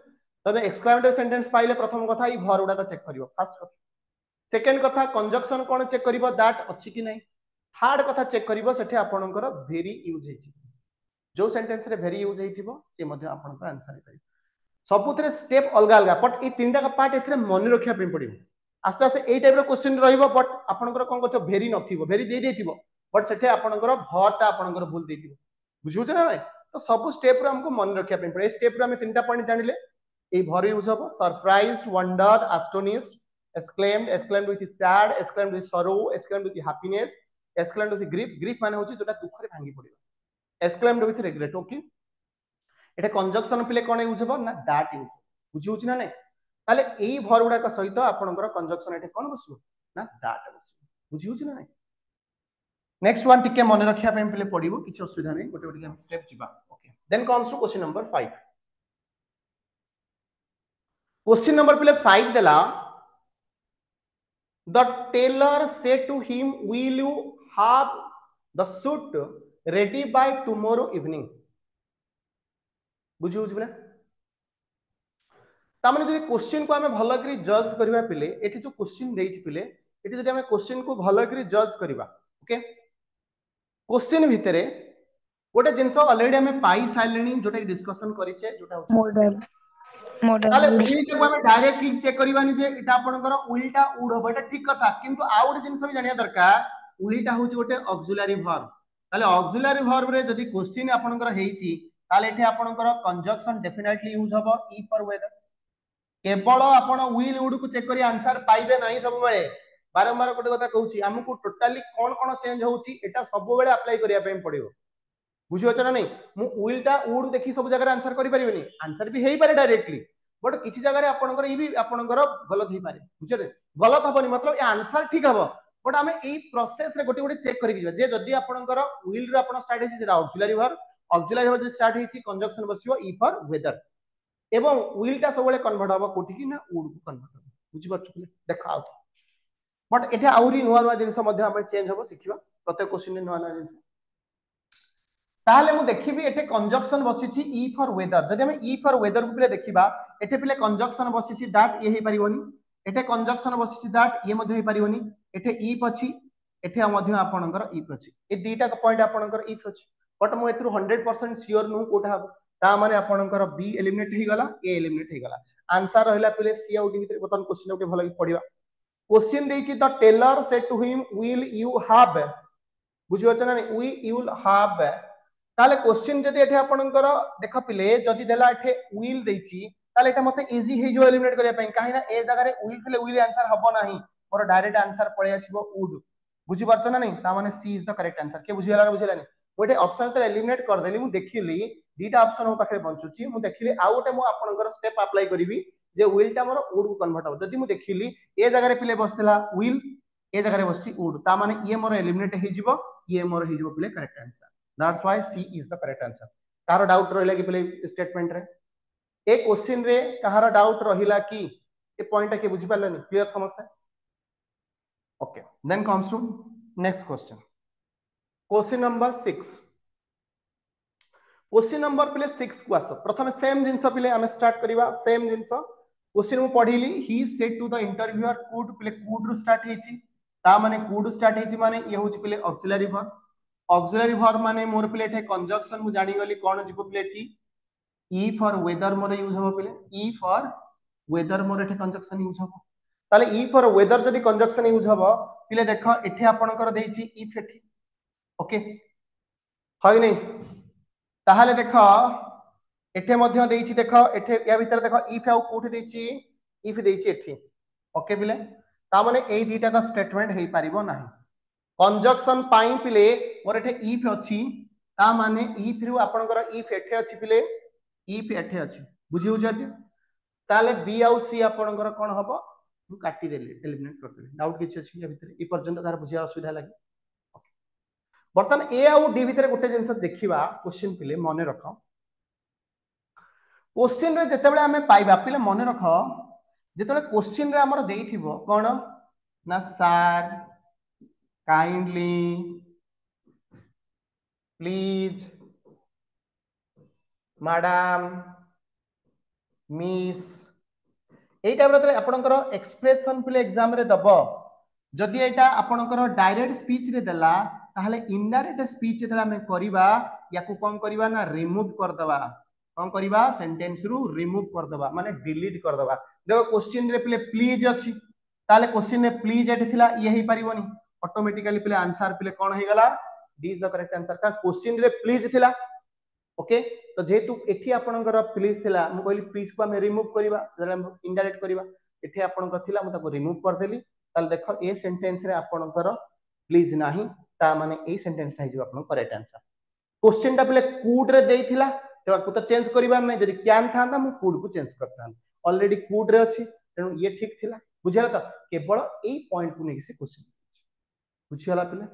तबे एक्सक्लामेटरी सेंटेंस पाइले प्रथम कथा ई भर गुडा चेक करियो फर्स्ट कथा। सेकंड कथा कंजक्शन कोन चेक करिवो दैट अछि कि नै। थर्ड कथा चेक करिवो सेठी आपनकर वेरी यूज हेछि, जो सेंटेंस रे वेरी यूज हेतिबो से मध्ये आपनकर आंसर हे। सबुतरे स्टेप अलगा अलगा बट ए तीनटा का पार्ट एथरे मन रखिया पे पड़िबो। आस्ते आस्ते ए टाइप रो क्वेश्चन रहइबो बट आपनकर कोन कथो वेरी नथिबो, वेरी दे देथिबो बट सेठी आपनकर भरटा आपनकर भूल देथिबो, बुझुछ ना नै। तो सब स्टेप रो हमको मन रखिया पे पड़े। स्टेप रो हम तीनटा पॉइंट जानिले ए भर यूज होबो surprised, wondered, astonished, exclaimed, exclaimed with sad, exclaimed with sorrow, exclaimed with happiness, exclaimed with grief, grief माने होची जोटा दुख रे भांगी पड़िबो, exclaimed with regret, okay. Etah conjunction पिले कोन यूज होबो ना दैट यूज, बुझी होची ना नै। ताले एई भर गुडा का सहित आपनकर कंजक्शन एटे कोन बसिबो ना दैट बसिबो, बुझी होची ना नहीं नेक्स्ट वन टिके मन रखिया पे पले पडिबो किछ असुविधा नहीं गोटे गोटे हम स्टेप जिबा okay then comes to question number 5 question number पले 5 देला the tailor said to him will you have the suit ready by tomorrow evening बुझी होची बले तामने जदि क्वेश्चन को हमें भलो करी जज करबा पिले एठी जो क्वेश्चन देइछि पिले एठी जदि हमें क्वेश्चन को भलो करी जज करबा ओके क्वेश्चन भितरे गोटे जिंस ऑलरेडी हमें पाई साइलेनी जोटा डिस्कशन करिचे जोटा होची मॉडल ताले मॉडल उइल को हमें डायरेक्टली चेक करबानी जे एटा आपनकर उइलटा उड होबो एटा ठीक कथा किंतु आ गोटे जिंस भी जानिया दरकार उइलटा होची गोटे ऑक्सिलरी वर्ब ताले ऑक्सिलरी वर्ब रे जदि क्वेश्चन आपनकर हेइची ताले एठी आपनकर कंजक्शन डेफिनेटली यूज होबो ई फॉर वेदर केवल आपण उइल उड को चेक करी आंसर पाइबे नाही सब बेले बारंबार गोटे कथा कहूची हमकु टोटली कोन कोन चेंज होउची एटा सब बेले अप्लाई करिया पे पड़िबो बुझी होछ ना नहीं मु उइलटा उड देखि सब जगह आंसर करि परिबेनी आंसर भी हेई पारे डायरेक्टली बट किछि जगह रे आपनकर ई भी आपनकर गलत हेई पारे बुझे गलत हबनी मतलब ए आंसर ठीक हबो बट हमें ई प्रोसेस रे गोटे गोटे चेक करि जिबा जे जदी आपनकर उइल रे आपन स्टार्ट हेछि जेटा ऑक्सिलरी वर्ब जे स्टार्ट हेछि कंजक्शन बसिबो ई फॉर वेदर एवं उइलटा सब बेले कन्वर्ट हबो कोठी कि ना उड को कन्वर्ट हबो बुझी परछु देखा बट एठे आउरी नुवा नुवा जिंस मध्ये हम चेंज हबो सिखिबा प्रत्येक क्वेश्चन नुवा नुवा जिंस ताहले मु देखिबी एठे कंजक्शन बसिछि ई फॉर वेदर जदि हम ई फॉर वेदर को पिले देखिबा एठे पिले कंजक्शन बसिछि दैट ये हे परिवनी एठे कंजक्शन बसिछि दैट ये मध्ये हे परिवनी एठे इफ अछि एठे मध्ये आपनकर इफ अछि ए दीटा पॉइंट आपनकर इफ अछि बट मु एथरु 100% श्योर नु कोठा हबो ता माने आपनकर बी एलिमिनेट हे गला ए एलिमिनेट हे गला आंसर रहला पिले सी आउट भीतर बतन क्वेश्चन उठे भलो पडिबा क्वेश्चन देछि the tailor said to him will you have बुझि होछ ना वी यू विल हैव ताले क्वेश्चन जदि एठे आपनकर देख पिले जदि देला एठे विल देछि ताले एटा मते इजी हे जो एलिमिनेट करिया पई काहे ना ए जगह रे विल थिले विल आंसर हबो नाही मोर डायरेक्ट आंसर पळे आसीबो वुड बुझि परछ ना नहीं ता माने सी इज द करेक्ट आंसर के बुझिला बुझिलानी ओटे ऑप्शन तो एलिमिनेट कर देली मु देखिली दीटा ऑप्शन मो पाखरे बंचुची मु देखिली आ ओटे मु आपनकर स्टेप अप्लाई करिवि जे विल टा मोर वुड को कन्वर्ट हो जदि मु देखिली ए जगह रे पिले बसतला विल ए जगह रे बसची वुड ता माने ये मोर एलिमिनेट हे जिवो ये मोर हे जिवो पिले correct answer that's why C is the correct answer कार डाउट रहिला कि पिले स्टेटमेंट रे ए क्वेश्चन रे कहार डाउट रहिला कि ए पॉइंट के बुझि पालनी क्लियर समझते okay then comes to next question question number 6 question number पिले 6 को आस प्रथम सेम जिंस पिले हमें स्टार्ट करिवा सेम जिंस क्वेश्चन मु पढिली he said to the interviewer could पिले कुड रु स्टार्ट हेची ता माने कुड स्टार्ट हेची माने ये होची पिले ऑक्सिलरी वर्ब माने मोर पिले एठे कंजक्शन मु जानि गली कोन जिवो पिले टी ई फॉर वेदर मोर यूज हो पिले ई फॉर वेदर मोर एठे कंजक्शन यूज हो ताले ई फॉर वेदर जदी कंजक्शन यूज हो पिले देखो एठे आपनकर देइची इफ एठी ओके होय नै ताहाले देखो एठे मध्य देइची देखो एठे या भीतर देखो इफ आउ कोठी देइची इफ देइची एठी ओके पिले ता माने ए दीटा का स्टेटमेंट हेई पारिबो नाही कंजक्शन पाई पिले मोर एठे इफ अछि ता माने इफ रु आपनकर इफ एठे अछि पिले इफ एठे अछि बुझि हो जाती ताले बी आउ सी आपनकर कोन हबो मु काटी देली एलिमिनेट कर देली डाउट किछ अछि या भीतर ई पर्यंत कार बुझिया असुविधा लागि बर्तन ए आउ डी भीतर गोटे जिंस देखिबा क्वेश्चन पिले मने रखो क्वेश्चन रे जतेबेले हमें पाइबा पिले मने रखो जतेबेले क्वेश्चन रे हमर देइथिबो कोन ना sir kindly please madam miss AE type रे आपनकर एक्सप्रेशन पिले एग्जाम रे दबो जदि एटा आपनकर डायरेक्ट स्पीच रे देला ताहले इनडायरेक्ट स्पीच जेतला हमें करिबा याकू कोन करिबा ना रिमूव कर दबा कोन करिबा सेंटेंस रु रिमूव कर दबा माने डिलीट कर दबा देखो क्वेश्चन रे पिले प्लीज अछि ताले क्वेश्चन रे प्लीज एठी थिला ये ही परिबोनी ऑटोमेटिकली पिले आंसर पिले कोन हे गला D is the correct answer का क्वेश्चन रे प्लीज थिला ओके तो जेतु एठी आपनकर प्लीज थिला मु कहली प्लीज को हम रिमूव करिबा जरा इनडायरेक्ट करिबा एठी आपनकर थिला मु ताको रिमूव कर देली ताले देखो ए सेंटेंस रे आपनकर प्लीज नाही ता माने ए सेंटेंस ता हिजो आपन करेक्ट आंसर क्वेश्चन ता पिले कुड रे देइथिला तो को तो चेंज करिबार नै जदी क्यान थांदा मु कुड को चेंज करता ऑलरेडी कुड रे अछि तेनु ये ठीक थिला बुझिया त केवल ए पॉइंट को नै से क्वेश्चन बुझीगला पिले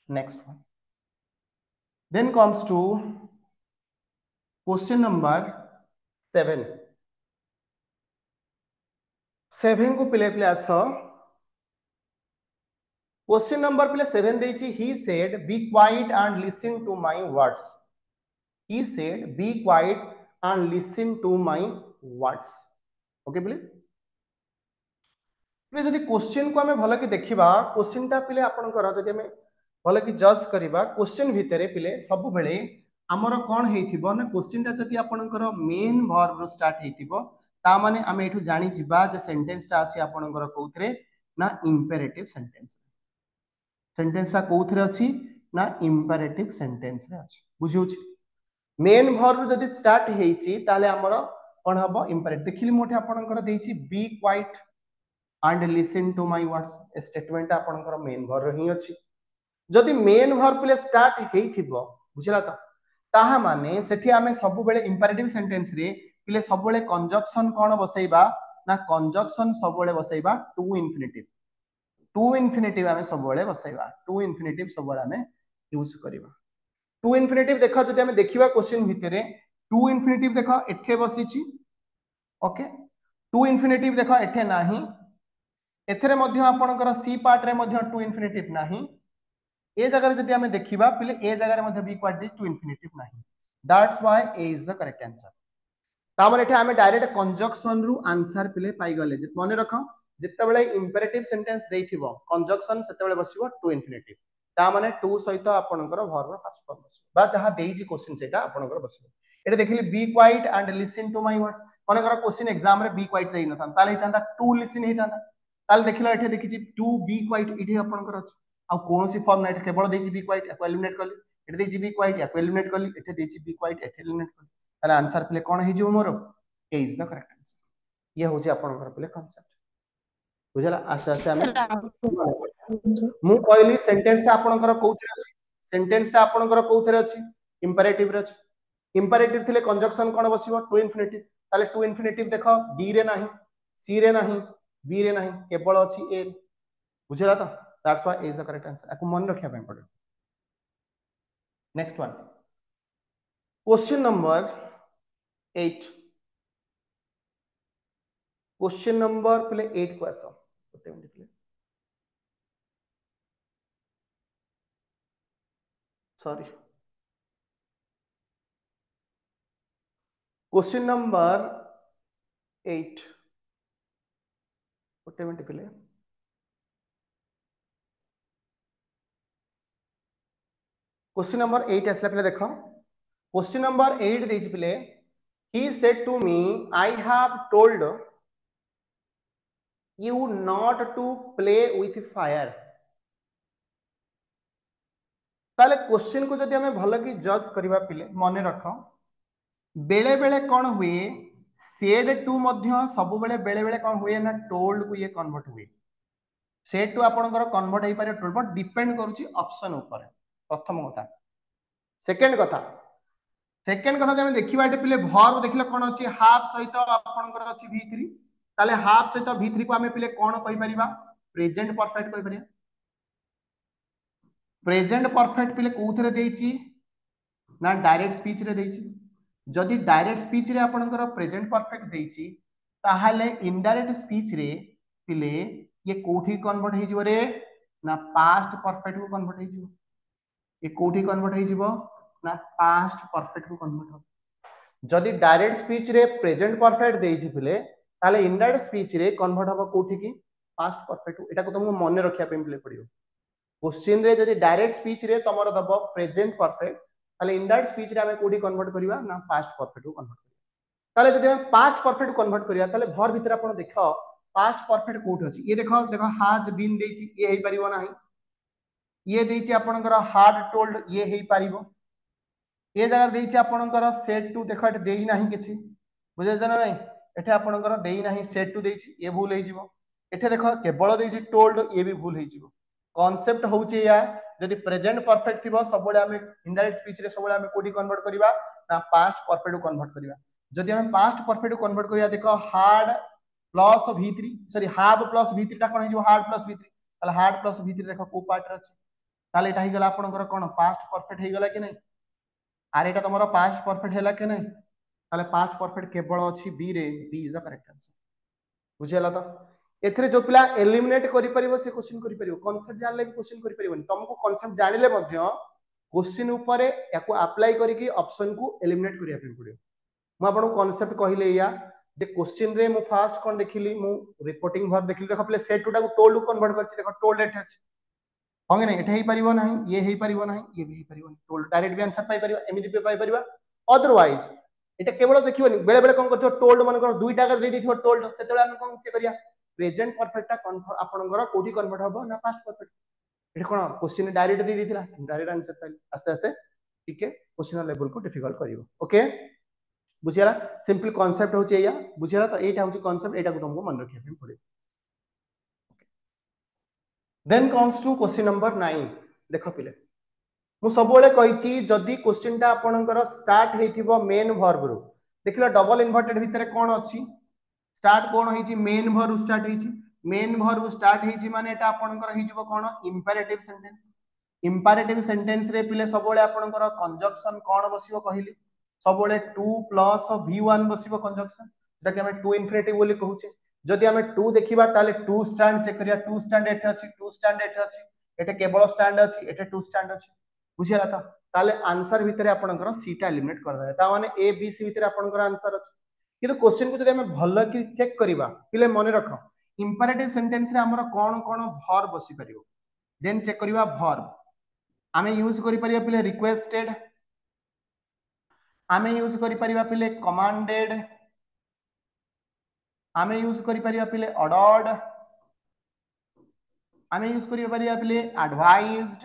next one then comes to question number 7 को पिले पिले आस क्वेश्चन नंबर पिले 7 देछि he said be quiet and listen to my words he said be quiet and listen to my words okay पिले जदि क्वेश्चन को हमें भल कि देखिबा क्वेश्चन टा पिले आपनकर जदि हमें भल कि जज करिबा क्वेश्चन भितरे पिले सब बेले हमर कोन हेइथिबो ना क्वेश्चन टा जदि आपनकर मेन वर्ब रो स्टार्ट हेइथिबो ता माने हमें एठु जानि जिबा जे सेंटेंस टा अछि आपनकर कोउथरे ना इंपेरेटिव सेंटेंस टा कोउथरे अछि ना इंपेरेटिव सेंटेंस रे अछि बुझिउछि मेन वर्ब जदि स्टार्ट हेइछि ताले हमर कोन हबो इंपेरेटिव देखिली मोठे आपनकर देइछि be quiet and listen to my words statement आपनकर मेन वर्ब ही अछि जदि मेन वर्ब प्ले स्टार्ट हेइथिबो बुझिला त ताहा माने सेठी हमें सब बेले इंपेरेटिव सेंटेंस रे प्ले सब बेले कंजक्शन कोन बसैबा ना कंजक्शन सब बेले बसैबा टू इन्फिनिटिव हमें सब बेले बसैबा टू इन्फिनिटिव सब बेले हमें यूज करिबा टू इन्फिनिटिव देखो जदि हमें देखिबा क्वेश्चन भितरे टू इन्फिनिटिव देखो एठे बसिछि ओके टू इन्फिनिटिव देखो एठे नाही एथरे मध्य आपनकर सी पार्ट रे मध्य टू इन्फिनिटिव नाही ए जगह जदि हमें देखिबा पिले ए जगह मध्य be quiet this to infinitive नाही that's why A is the correct answer तामर एठे हमें डायरेक्ट कंजक्शन रु आंसर पिले पाई गले माने रखो जत्ते बेले इंपेरेटिव सेंटेंस देइथिबो कंजक्शन सेते बेले बसिबो टू इन्फिनिटिव ता माने टू सहित आपनकर वर्ब फर्स्ट फॉर्म बसिबो बा जहां देइछि क्वेश्चन सेटा आपनकर बसिबो एटे देखिली be quiet and listen to my words माने कर क्वेश्चन एग्जाम रे बी क्वाइट देइ नथान ताले हितांता टू लिसन हितांता ताले देखिला एठे देखिछि टू बी क्वाइट इठी आपनकर अछि आ कोनोसी फॉर्म ना एठे केवल देइछि बी क्वाइट याको एलिमिनेट करली एठे देइछि बी क्वाइट याको एलिमिनेट करली एठे देइछि बी क्वाइट एठे एलिमिनेट करली ताले आंसर प्ले कोन हि जिवो मोर ए इज द करेक्ट आंसर ये होछि आपनकर प्ले कांसेप्ट बुझला आस्ते आस्ते हमें मु कहली सेंटेंस ता आपनकर कोउथरे अछि सेंटेंस ता आपनकर कोउथरे अछि इंपेरेटिव रे अछि इंपेरेटिव थिले कंजक्शन कोन बसिबो टू इन्फिनिटिव ताले टू इन्फिनिटिव देखो डी रे नाही सी रे नाही बी रे नाही केवल अछि ए बुझला त that's why A is the correct answer आपको मन रखिया पे पड़े next one question number 8 question number play 8 को आसो ओते minute play sorry question number 8 ओते मिनट प्ले क्वेश्चन नंबर 8 आसला प्ले देखो क्वेश्चन नंबर 8 देछि प्ले he said to me I have told you not to play with fire ताले question को जदि हमें भल कि जज करबा पिले मने रखो बेले बेले कोन हुए सेड टू मध्य सब बेले बेले कोन हुए ना टोल्ड को ये कन्वर्ट हुए सेड टू आपनकर कन्वर्ट हे पारे टोल्ड बट डिपेंड करूची ऑप्शन ऊपर प्रथम कथा सेकंड कथा जमे देखिबा एटे पिले वर्ब देखिले कोन अछि हाफ सहित आपनकर अछि v3 ताले हाफ सहित v3 को हमें पिले कोन कहि परिबा प्रेजेंट परफेक्ट कहि परिबा प्रेजेंट परफेक्ट पिले कोथरे देइछि ना डायरेक्ट स्पीच रे देइछि जदि डायरेक्ट स्पीच रे आपनकर प्रेजेंट परफेक्ट देइछि ताहाले इनडायरेक्ट स्पीच रे पिले ये कोठी कन्वर्ट हे जिवो रे ना पास्ट परफेक्ट को कन्वर्ट हे जिवो ये कोठी कन्वर्ट हे जिवो ना पास्ट परफेक्ट को कन्वर्ट हो जदि डायरेक्ट स्पीच रे प्रेजेंट परफेक्ट देइछि पिले ताले इनडायरेक्ट स्पीच रे कन्वर्ट हो कोठी की पास्ट परफेक्ट एटा को तुमको मन रखिया पे पिले पड़ियो क्वेश्चन रे जदि डायरेक्ट स्पीच रे तमरो दबो प्रेजेंट परफेक्ट ताले इनडायरेक्ट स्पीच रे हमें कोठी कन्वर्ट करिवा ना पास्ट परफेक्ट को कन्वर्ट करिवा ताले जदि हम पास्ट परफेक्ट कन्वर्ट करिवा ताले भर भीतर आपण देखो पास्ट परफेक्ट कोठ अछि ये देखो देखो हाज बीन देछि ये हेइ परिबो नाही ये देछि आपनकर हार्ड टोल्ड ये हेइ परिबो ये जगह देछि आपनकर सेट टू देखो एटे देइ नाही किछि बुझे जना नै एठे आपनकर देइ नाही सेट टू देछि ये भूल हेइ जिवो एठे देखो केवल देछि टोल्ड ये भी भूल हेइ जिवो कांसेप्ट होउछि या जदि प्रेजेंट परफेक्ट थिबो सबले हमें इनडायरेक्ट स्पीच रे सबले हमें कोडी कन्वर्ट करिवा ना पास्ट परफेक्ट को कन्वर्ट करिवा जदि हमें पास्ट परफेक्ट को कन्वर्ट करिया देखो hard plus v3 sorry half plus v3 टा कोन हे जो हार्ड प्लस v3 ताले हार्ड प्लस भितर देखो को पार्ट रे अछि ताले एटा हि गला आपनकर कोन पास्ट परफेक्ट हि गला कि नै आर एटा तमरो पास्ट परफेक्ट हैला कि नै ताले पास्ट परफेक्ट केवल अछि बी रे B is the correct answer बुझियला तो एथरे जो पिला एलिमिनेट करि परिबो से क्वेश्चन करि परिबो कांसेप्ट जानले भी क्वेश्चन करि परिबो तुमको कांसेप्ट जानिले मध्य क्वेश्चन ऊपर याको अप्लाई करिकि ऑप्शन को एलिमिनेट करिया पे पड़ियो मु आपन कांसेप्ट कहिले या जे क्वेश्चन रे मु फास्ट कोन देखिली मु रिपोर्टिंग वर्ब देखिली देखो प्ले सेट टू टा को टोल्ड कन्वर्ट करछि देखो टोल्ड एठे अछि होंगे नै एठे ही परिबो नाही ये ही परिबो नाही ये भी परिबो नाही टोल्ड डायरेक्ट भी आंसर पाई परिबा एमिति पे पाई परिबा अदरवाइज एटा केवल देखिबोनी बेले बेले कोन करथो टोल्ड मन कर दुईटा कर दे दिथो टोल्ड सेतेले हम कोन चेक करिया प्रेजेंट परफेक्ट टा आपनकर कोठी कन्वर्ट हबो ना पास्ट परफेक्ट एटा कोन क्वेश्चन डायरेक्ट दे दिथिला डायरेक्ट आंसर पाई आस्ते आस्ते ठीक है क्वेश्चन लेवल को डिफिकल्ट करिवो ओके बुझियला सिंपल कांसेप्ट होची या बुझियला तो एटा होची कांसेप्ट एटा को तुमको मन रखिया पे पड़े then comes to question number 9 देखो पिले मु सब बेले कहिची जदी क्वेश्चन टा आपनकर स्टार्ट हेथिबो मेन वर्ब रु देखिला डबल इन्वर्टेड भितरे कोन अछि स्टार्ट कोन होईची मेन वर्ब स्टार्ट हेची मेन वर्ब स्टार्ट हेची माने एटा आपनकर हेजिबो कोन इंपेरेटिव सेंटेंस इंपेरेटिव सेंटेंस रे पिले सब बेले आपनकर कंजक्शन कोन बसिबो कहिली सब बेले टू प्लस v1 बसिबो कंजक्शन जेटा कि हमें टू इन्फिनिटिव बोली कहूचे जदि हमें टू देखिबा ताले टू स्टैंड चेक करिया टू स्टैंड एठे अछि टू स्टैंड एठे अछि एठे केवल स्टैंड अछि एठे टू स्टैंड अछि बुझियला त ताले आंसर भितरे आपनकर सी टा एलिमिनेट कर दे ता माने ए बी सी भितरे आपनकर आंसर अछि किंतु क्वेश्चन को जदि हमें भलो कि चेक करिबा पिले मने रखो इंपेरेटिव सेंटेंस रे हमर कोन कोन वर्ब बसि परियो देन चेक करिबा वर्ब हमें यूज करि परिया पिले रिक्वेस्टेड हमें यूज करि परिया पिले कमांडेड हमें यूज करि परिया पिले ऑर्डर्ड हमें यूज करि परिया पिले एडवाइज्ड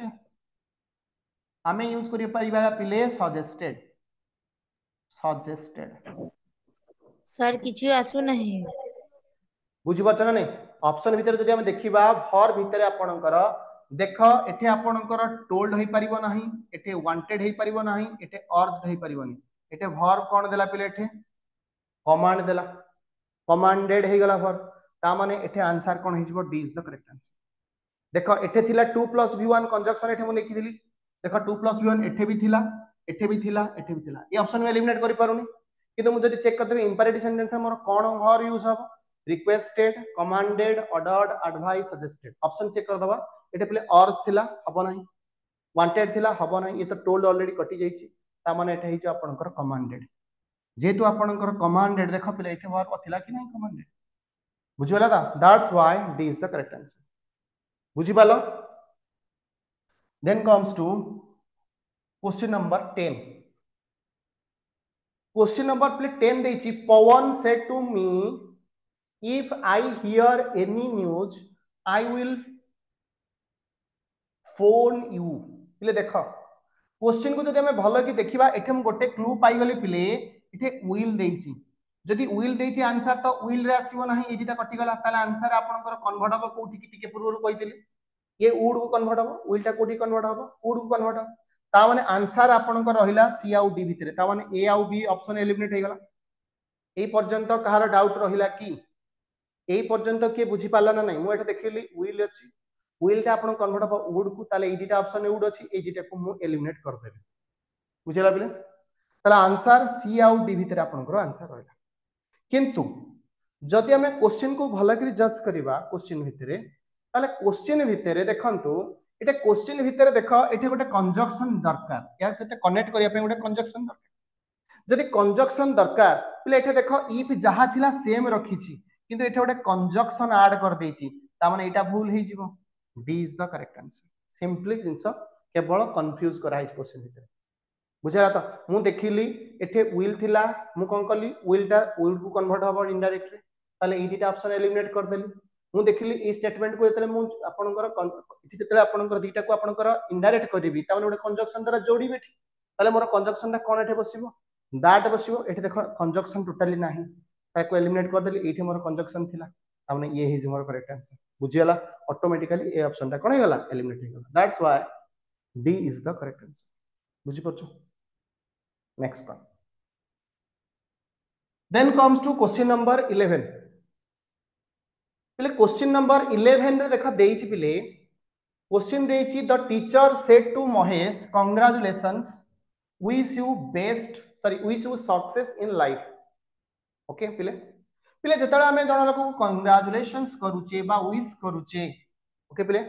हमें यूज करि परिया पिले सजेस्टेड सजेस्टेड सर किछि आसु नहीं बुझि परछ ना नै ऑप्शन भीतर जदि हम देखिबा फॉर भीतर आपनकर देखो एठे आपनकर टोल्ड होई परिबो नाही एठे वांटेड होई परिबो नाही एठे अर्ज्ड होई परिबोनी एठे वर्ब कोन देला पिले एठे कमांड देला कमांडेड हे गला वर्ब ता माने एठे आंसर कोन हिजबो D is the correct answer देखो एठे थिला 2 + v1 कंजक्शन एठे मु लिखि दिली देखो 2 + v1 एठे भी थिला एठे भी थिला एठे भी थिला ये ऑप्शन में एलिमिनेट करि पारुनी किंतु मु जदि चेक करदेबी इंपेरेटिव सेंटेंस मोर कोन वर्ब यूज हबो requested commanded ordered advice suggested option check कर दबा एठे पले और थिला हबो नाही वांटेड थिला हबो नाही ये तो टोल्ड ऑलरेडी कटि जाईची ता माने एठे हिच आपनकर कमांडेड जेतु आपनकर कमांडेड देखो पले एठे वर्ब थिला कि नाही कमांडेड बुझिबला ता that's why D is the correct answer बुझि पालो then comes to question number 10 question number प्ले 10 देची Pawan said to me if I hear any news I will phone you पिले देखो क्वेश्चन को जदि हमें भलो कि देखिबा एठे हम गोटे क्लू पाई गली पिले एठे विल देची जदि विल देची आंसर तो विल रे आसीबो नाही ए दिटा कटि गला ताले आंसर आपनकर कन्वर्ट हो कोठी कि टिके पूर्व कहितली ये वुड को कन्वर्ट हो विल टा कोठी कन्वर्ट हो वुड को कन्वर्ट हो ता माने आंसर आपनकर रहिला सी आउ डी भितरे ता माने ए आउ बी ऑप्शन एलिमिनेट हे गला ए पर्यंत कहार डाउट रहिला कि ए पर्यंत के बुझी पाला ना नहीं मु एटा देखिली विल अछि विल टा आपन कन्वर्ट हो वुड को ताले ए दिटा ऑप्शन वुड अछि ए दिटा को मु एलिमिनेट कर देबे बुझिला बिले ताले आंसर सी आउ डी भितरे आपनकर आंसर रहिला किंतु जदि हमें क्वेश्चन को भलो करी जज करिबा क्वेश्चन भितरे ताले क्वेश्चन भितरे देखंतु एटा क्वेश्चन भितरे देखो एठी गोटे कंजक्शन दरकार या केते कनेक्ट करिया पे गोटे कंजक्शन दरकार जदि कंजक्शन दरकार पले एठी देखो इफ जहा थिला सेम रखिछि किंतु एठी गोटे कंजक्शन ऐड कर देछि ता माने एटा भूल हे जिवो D is the correct answer simply जिंस केवल कंफ्यूज करा है क्वेश्चन भितरे बुझला तो मु देखिली एठे विल थिला मु कोन कली विल टा विल को कन्वर्ट हबो इनडायरेक्टली ताले ई दिटा ऑप्शन एलिमिनेट कर देली मु देखिली ए स्टेटमेंट को एतले मु आपनकर इति जेतले आपनकर दिटा को आपनकर इनडायरेक्ट करबी ता माने गोटे कंजक्शन द्वारा जोड़ीबे ताले मोर कंजक्शन ता कोन एठे बसिबो दैट बसिबो एठे देखो कंजक्शन टोटली नाही ताको एलिमिनेट कर देली एठे मोर कंजक्शन थिला ता माने ये हिज मोर करेक्ट आंसर बुझियला ऑटोमेटिकली ए ऑप्शन ता कोन हे गला एलिमिनेट हे गला that's why D is the correct answer बुझि परछो next one then comes to question number 11 पिले क्वेश्चन नंबर 11 रे देखा देइछि पिले क्वेश्चन देइछि the teacher said to Mahesh congratulations wish you best sorry wish you success in life okay पिले पिले जेतले हमें जण लोक कांग्रेचुलेशंस करूचे बा विश करूचे ओके पिले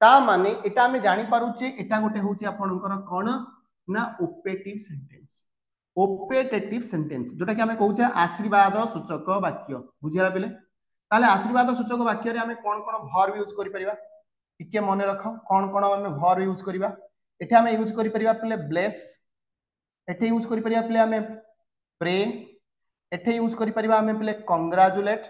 ता माने एटा हमें जानि पारुचे एटा गोटे होची आपनकर कोन ना ओपेटिव सेंटेंस ओपेटेटिव सेंटेंस जोटा कि हमें कहूचे आशीर्वाद सूचक वाक्य बुझिला पिले ताले आशीर्वाद सूचक वाक्य रे हमें कोन कोन वर्ब यूज करि परिबा टिके मने रख कोन कोन हमें वर्ब यूज करिबा एठे हमें यूज करि परिबा पिले ब्लेस एठे यूज करि परिबा पिले हमें प्रे एठे यूज करि परिबा हमें पिले कांग्रेचुलेट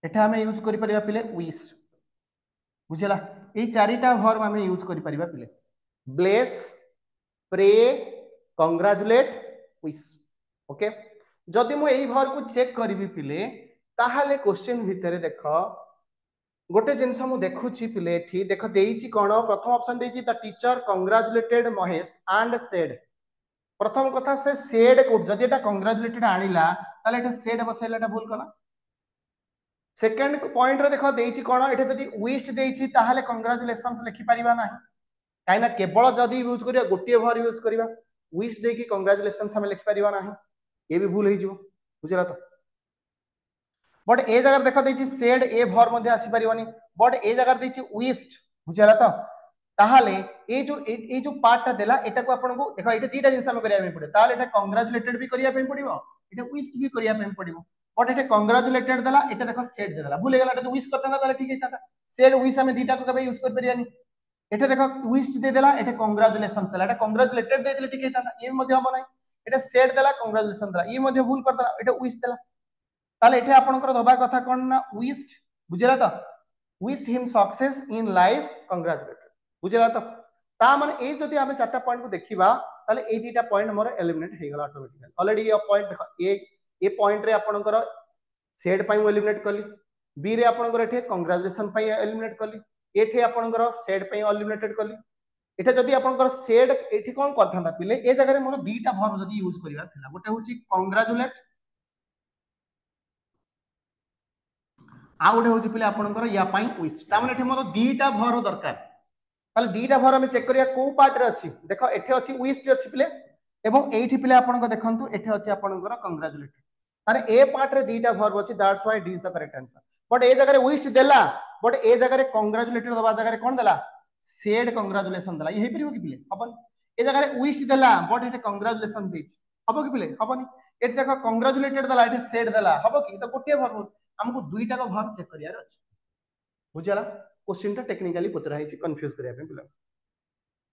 एठे हमें यूज करि परिबा पिले विश बुझला ए चारिटा वर्ब हमें यूज करि परिबा पिले bless pray congratulate wish okay जदि मु एई वर्ब को चेक करबी पिले ताहाले क्वेश्चन भितरे देख गोटे जिनस मु देखुची पिले एठी देख देइची कोन प्रथम ऑप्शन देइची the teacher congratulated Mahesh and said प्रथम कथा से सेड को जदि एटा कांग्रेचुलेटेड आनिला ताले एटा सेड बसाइला एटा भूल कला सेकंड पॉइंट रे देखो देइची कोन एटा जदि विश देइची ताहाले कांग्रेचुलेशंस लिखि परिबा नाही काइना केवल जदि यूज करिया गोटे वर्ब यूज करिबा विश देकी कांग्रेचुलेशंस हम लिखि परिबा नाही ये भी भूल हो जिवो बुझला तो बट ए जगह देखा देछि सेड ए वर्ब मध्ये आसी परिबनी बट ए जगह देछि विश्ड बुझला तो ताहाले ए जो पार्ट देला एटा को आपन को देखो एटा तीटा जिंस हम करिया पे पड़े ताहाले एटा कांग्रेचुलेटेड भी करिया पे पड़िबो एटा विश्ड भी करिया पे पड़िबो बट एटा कांग्रेचुलेटेड देला एटा देखो सेड दे देला भूल गेला एटा तो विश करता ताले ठीक है सेड विश हम दीटा को कबे यूज कर परियानी एटा देखो विश्ड दे देला एटा कांग्रेचुलेशन देला एटा कांग्रेचुलेटेड दे देले ठीक है ये मध्ये हम नाही एटा सेड देला कांग्रेचुलेशन देला ये मध्ये भूल कर देला एटा विश देला ताले एठे आपनकर दबा कथा कोन ना विश्ड बुझला तो wished him success in life congratulated बुझला तो ता माने ए जदि हमें चारटा पॉइंट को देखिबा ताले ए दीटा पॉइंट मोर एलिमिनेट हे गला ऑटोमेटिकली ऑलरेडी ये पॉइंट देखो ए पॉइंट रे आपनकर सेड पई एलिमिनेट कली बी रे आपनकर एठे कांग्रेचुलेशन पई एलिमिनेट कली एठे आपनकर सेड पई एलिमिनेटेड कली एठे जदि आपनकर सेड एठी कोन करथांदा पिले ए जगह रे मोर दीटा वर्ब जदि यूज करिया थिला गोटे होची कांग्रेचुलेट आ गोटे होची पिले आपनकर या पई विश ता माने एठे मोर दीटा वर्ब दरकार ताले दीटा वर्ब हम चेक करिया को पार्ट रे अछि देखो एठे अछि विश अछि पिले एवं एठी पिले आपनकर देखंतु एठे अछि आपनकर कांग्रेचुलेटेड अरे ए पार्ट रे दीटा वर्ब अछि that's why D is the correct answer but ए जगह रे विश देला बट ए जगह रे कांग्रेचुलेटेड दबा जगह रे कोन देला सेड कांग्रेचुलेशन देला ये हे परिबो कि पिले हबन ए जगह रे विश देला बट एठे कांग्रेचुलेशन देछि हबो कि पिले हबनी एठे देखो कांग्रेचुलेटेड देला एठे सेड देला हबो कि त गोटे वर्ब हमको दुईटा को वर्ब चेक करियार अछि बुझला क्वेश्चन टा टेक्निकली पचरा हिची कंफ्यूज करिया पे पिला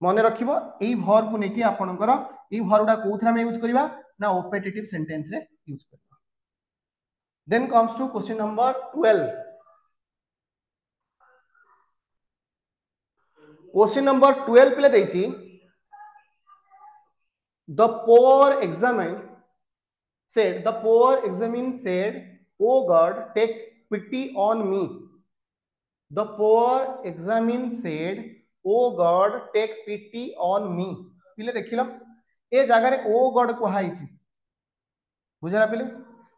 मने रखिबो एई वर्ब को नेकी आपनकर एई वर्बडा कोथरा में यूज करिबा ना ओपेटेटिव सेंटेंस रे यूज करिबा then comes to question number 12 question number 12 पिले देछि the poor examinee said oh god take pity on me the poor examine said oh god take pity on me पिले देखिलो ए जगह रे ओ God को हाइची बुझला पिले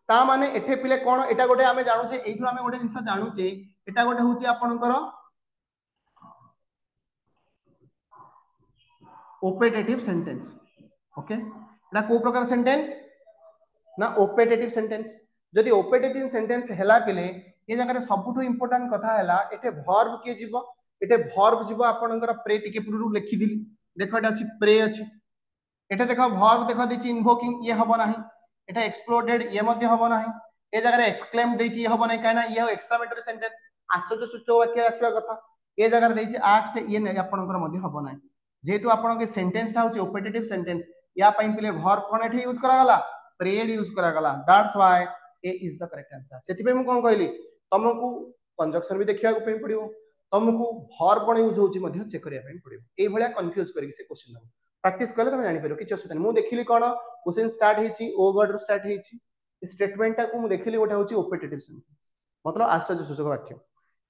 ता माने एठे पिले कोन एटा गोटे हमें जानु छे एथु हमें गोटे जिंस जानु छे एटा गोटे होची आपनकर ओपेटेटिव सेंटेंस ओके एटा को प्रकार सेंटेंस ना ओपेटेटिव सेंटेंस जदि ओपेटेटिव सेंटेंस हेला पिले ए जगह रे सबुठु इंपोर्टेंट कथा हेला एटे वर्ब के जीवो एटे वर्ब जीवो आपनकर प्रे टिके पुरु लिखि दिली देखो एटा अछि प्रे अछि एटे देखो वर्ब देखो दिछि इन्वोकिंग ये हबो नाही एटा एक्सप्लोडेड ये मध्ये हबो नाही ए जगह रे एक्सक्लेम देछि ये हबो नाही काना ये एक्सक्लेमेटरी सेंटेंस आश्चर्य सूचक वाक्य आसीबा कथा ए जगह रे देछि आस्क्ड ये नै आपनकर मध्ये हबो नाही जेतु आपन के सेंटेंस ता होछि ओपेटेटिव सेंटेंस या पई पिले वर्ब कोन एठी यूज करा गला प्रेड यूज करा गला that's why A is the correct answer सेति पे मु कोन कहली तुमको कंजक्शन भी देखिया को पे पड़ियो तुमको वर्ब कोन यूज होछि मध्ये चेक करिया पे पड़ियो एई भलिया कंफ्यूज करि से क्वेश्चन हम प्रैक्टिस करले तुम जानि परियो किछ असुविधा नहीं मु देखिली कोन क्वेश्चन स्टार्ट हेछि ओ वर्ड रो स्टार्ट हेछि स्टेटमेंट टा को मु देखिली गोटे होछि ओपेटेटिव सेंटेंस मतलब आश्चर्य सूचक वाक्य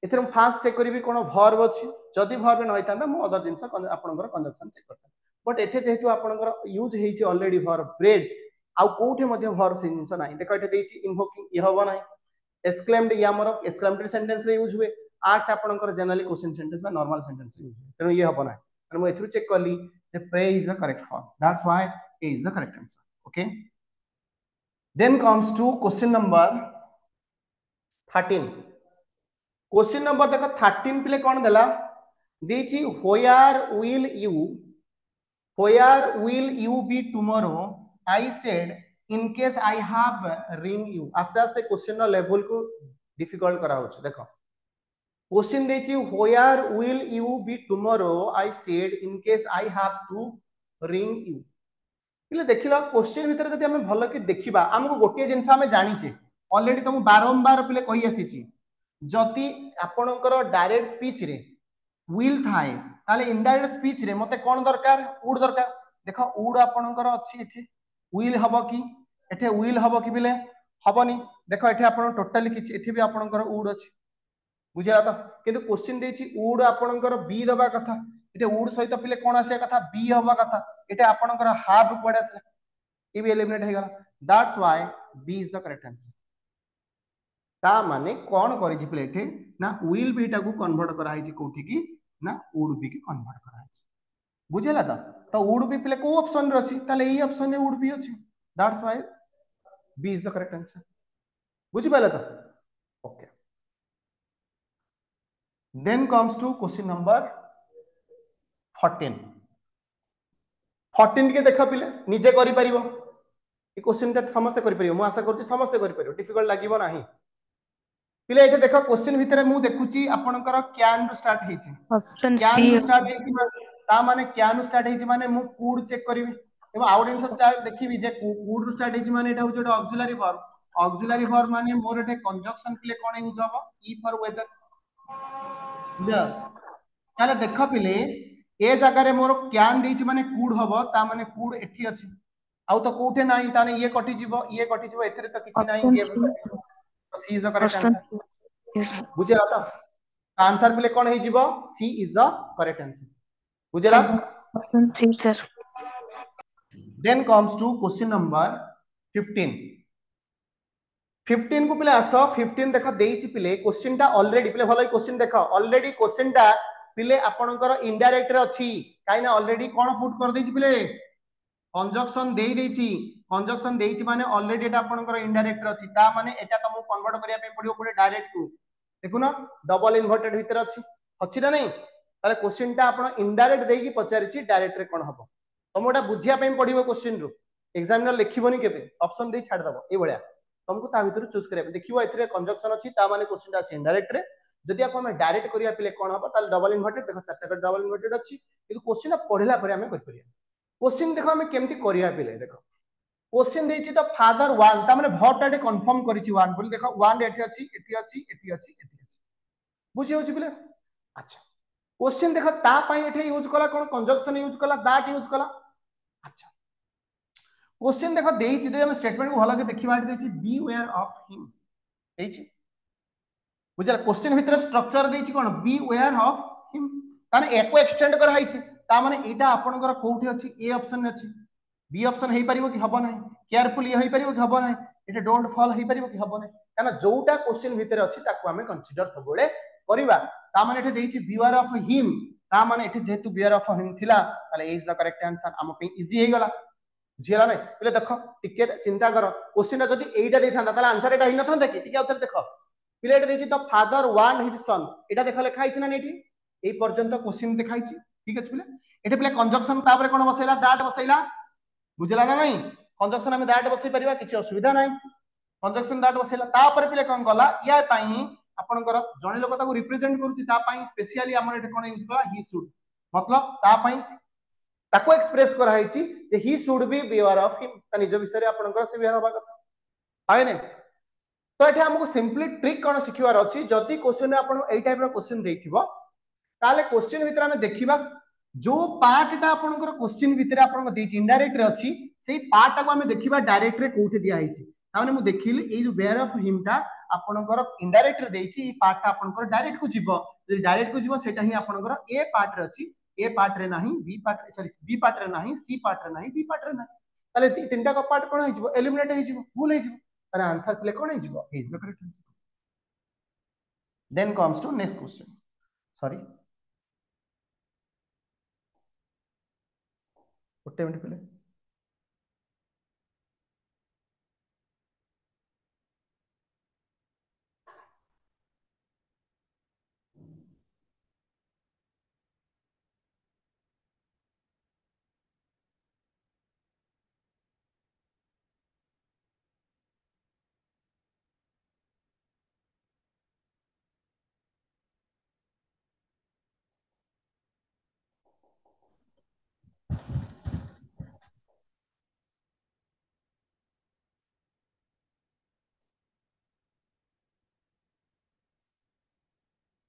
एथरे मु फास्ट चेक करिवि कोन वर्ब अछि जदि वर्ब न होइतांदा मु अदर जिंस आपनकर कंजक्शन चेक करता बट एथे जेहेतु आपनकर यूज हेछि ऑलरेडी वर्ब प्रेड आउ कोठे मध्ये वर्ब से जिंस नाही देखो एटे देछि इन्वोकिंग ये हबो नाही एक्सक्लेम्ड ये हमर एक्सक्लेमेटरी सेंटेंस रे यूज हुए आठ आपनकर जनरली क्वेश्चन सेंटेंस बा नॉर्मल सेंटेंस रे यूज हुए तेनो ये हबो नाही तेनो मैं एथु चेक करली जे pray is the correct form that's why A is the correct answer okay then comes to question number 13 question number देखो 13 पिले कोन देला देछि where will you be tomorrow I said in case I have ring you आस्ते आस्ते question level को difficult करा होछ देखो question देछि where will you be tomorrow I said in case I have to ring you पिले देखिला question भीतर जदि हमें भलो कि देखिबा हमको गोटे जिंस हमें जानिचे ऑलरेडी तुम बारंबार पिले कहि आसीची जति आपनकर डायरेक्ट स्पीच रे विल थाए ताले इनडायरेक्ट स्पीच रे मते कोन दरकार वुड दरकार देखो वुड आपनकर अछि एठी विल हबो कि एठी विल हबो कि बिले हबोनी देखो एठी आपन टोटली किछ एठी भी आपनकर वुड अछि बुझिला त किंतु क्वेश्चन देछि वुड आपनकर बी दबा कथा एठी वुड सहित पिले कोन आसे कथा बी हबा कथा एठी आपनकर हाफ पडे आसे ए भी एलिमिनेट हे गला that's why B is the correct answer ता माने कोन करि छि पिले एठी ना विल बी टा को कन्वर्ट करा हि छि कोठी की ना वुड बी के कन्वर्ट करा छि बुझिला तो वुड बी पिले को ऑप्शन रे अछि ताले ई ऑप्शन रे वुड बी अछि that's why B is the correct answer बुझि पाले तो okay then comes to question number 14 के देखा पिले निजे करि परिबो ई क्वेश्चन ता समस्त करि परिबो मु आशा करछि समस्त करि परिबो डिफिकल्ट लागिबो नाही पिले एटे देखो क्वेश्चन भितरे मु देखुची आपनकर कैन रो स्टार्ट हेछि ऑप्शन सी कैन रो स्टार्ट हेछि ता माने कैन रो स्टार्ट हेछि माने मु कुड चेक करबी एबो आउट स्टार्ट देखिबी जे कुड रो स्टार्ट हेछि माने एटा होछ एटा ऑक्सिलरी वर्ब माने मोर एटे कंजक्शन पिले कोन यूज हबो ई फॉर वेदर बुझा ताले देखो पिले ए जगह रे मोर कैन देछि माने कुड हबो ता माने कुड एठी अछि आउ तो कोठे नाही ताने ये कटि जीवो एथिरे तो किछि नाही के C is the correct answer बुझिला त आंसर पिले कोन हे जीवो C is the correct answer बुझिला option C sir then comes to question number 15 को पिले आसो 15 देखो देछि पिले क्वेश्चन ता ऑलरेडी पिले भलो क्वेश्चन देखो ऑलरेडी क्वेश्चन ता पिले आपनकर इनडायरेक्ट रे अछि काइना ऑलरेडी कोन पुट कर देछि पिले कंजक्शन देई देछि कंजक्शन देछि माने ऑलरेडी एटा आपनकर इनडायरेक्ट रे अछि ता माने एटा तुमको कन्वर्ट करिया पे पड़ियो पुरे डायरेक्ट को देखु ना डबल इन्वर्टेड भीतर अछि ना नहीं ताले क्वेश्चन ता आपण इनडायरेक्ट देकी पचारिछि डायरेक्ट रे कोन हबो तमोटा बुझिया पे पड़ियो क्वेश्चन रो एग्जामिनर लिखिबोनी केबे ऑप्शन दे छाड़ दबो ए भलिया तुमको ता भीतर चूज करिया देखिबो एथिरे कंजक्शन अछि ता माने क्वेश्चन ता अछि इनडायरेक्ट रे जदि आप हमें डायरेक्ट करिया पिले कोन हबो ताले डबल इन्वर्टेड देखो चारटा कर डबल इन्वर्टेड अछि किंतु क्वेश्चन पढिला परे हमें कर परिया क्वेश्चन देखो हमें केमति करिया पिले देखो क्वेश्चन देछि तो फादर 1 ता माने वर्ब टा कंफर्म करिछि 1 बोली देखो 1 एठी अछि बुझि होछि पिले अच्छा क्वेश्चन देखो ता पई एठी यूज कला कोन कंजक्शन यूज कला दैट यूज कला अच्छा क्वेश्चन देखो देछि जे हम स्टेटमेंट को भलो के देखिबा देछि बी वेयर ऑफ हिम देछि बुझला क्वेश्चन भीतर स्ट्रक्चर देछि कोन बी वेयर ऑफ हिम ताने एको एक्सटेंड कर हाइछि ता माने एटा आपनकर कोठी अछि ए ऑप्शन अछि बी ऑप्शन हेई परिबो कि हबो नै केयरफुल ये हेई परिबो कि हबो नै एटा डोंट फॉल हेई परिबो कि हबो नै काना जोटा क्वेश्चन भीतर अछि ताको हमें कंसीडर सबले करिबा ता माने एटा देछि बीवेयर ऑफ हिम ता माने एटा जेतु बीवेयर ऑफ हिम थिला ताले इज द करेक्ट आंसर हम पे इजी हे गला बुझिला नै पहिले देखो टिके चिंता करो क्वेश्चन जदी एटा देथांता ताले आंसर एटा हि नथांता कि टिके उतर देखो पिले एटा देछि तो फादर वांट हिज सन एटा देखो लेखा हिच ना नेठी ए पर्यंत क्वेश्चन देखाइछि ठीक अछि पिले एटा पिले कंजक्शन तापर कोन बसैला दैट बसैला बुझला ना नहीं कंजक्शन हमें दैट बसै परिबा किछि असुविधा नाही कंजक्शन दैट बसैला तापर पिले कोन गला या पई आपनकर जणे लोक ताको रिप्रेजेंट करूछि ता पई स्पेशली हमर एटा कोन यूज करा ही शुड मतलब ता पई ताको एक्सप्रेस करा हिची जे he should be beware of him ता निज विषय रे आपनकर से बिहेव होबा कथा आइ नै तो एटा हमको सिंपली ट्रिक कोन सिखिवार अछि जति क्वेश्चन आपन एई टाइप रो क्वेश्चन देथिबो ताले क्वेश्चन भीतर हमें देखिबा जो पार्ट टा आपनकर क्वेश्चन भीतर आपन देछि इनडायरेक्ट रे अछि सेही पार्ट टा को हमें देखिबा डायरेक्ट रे कोठे दिया हिची ताने मु देखिली ए जो बेयर ऑफ हिम टा आपनकर इनडायरेक्ट रे देछि ई पार्ट टा आपनकर डायरेक्ट को जिवो जे डायरेक्ट को जिवो सेटा ही आपनकर ए पार्ट रे अछि ए पार्ट रे नाही B part sorry B part रे नाही सी पार्ट रे नाही डी पार्ट रे नाही ताले तीनटा का पार्ट कोन हिजबो एलिमिनेट हिजबो भूल हिजबो ताले आंसर प्ले कोन हिजबो is the correct answer then comes to next question sorry गोटे मिनिट पहले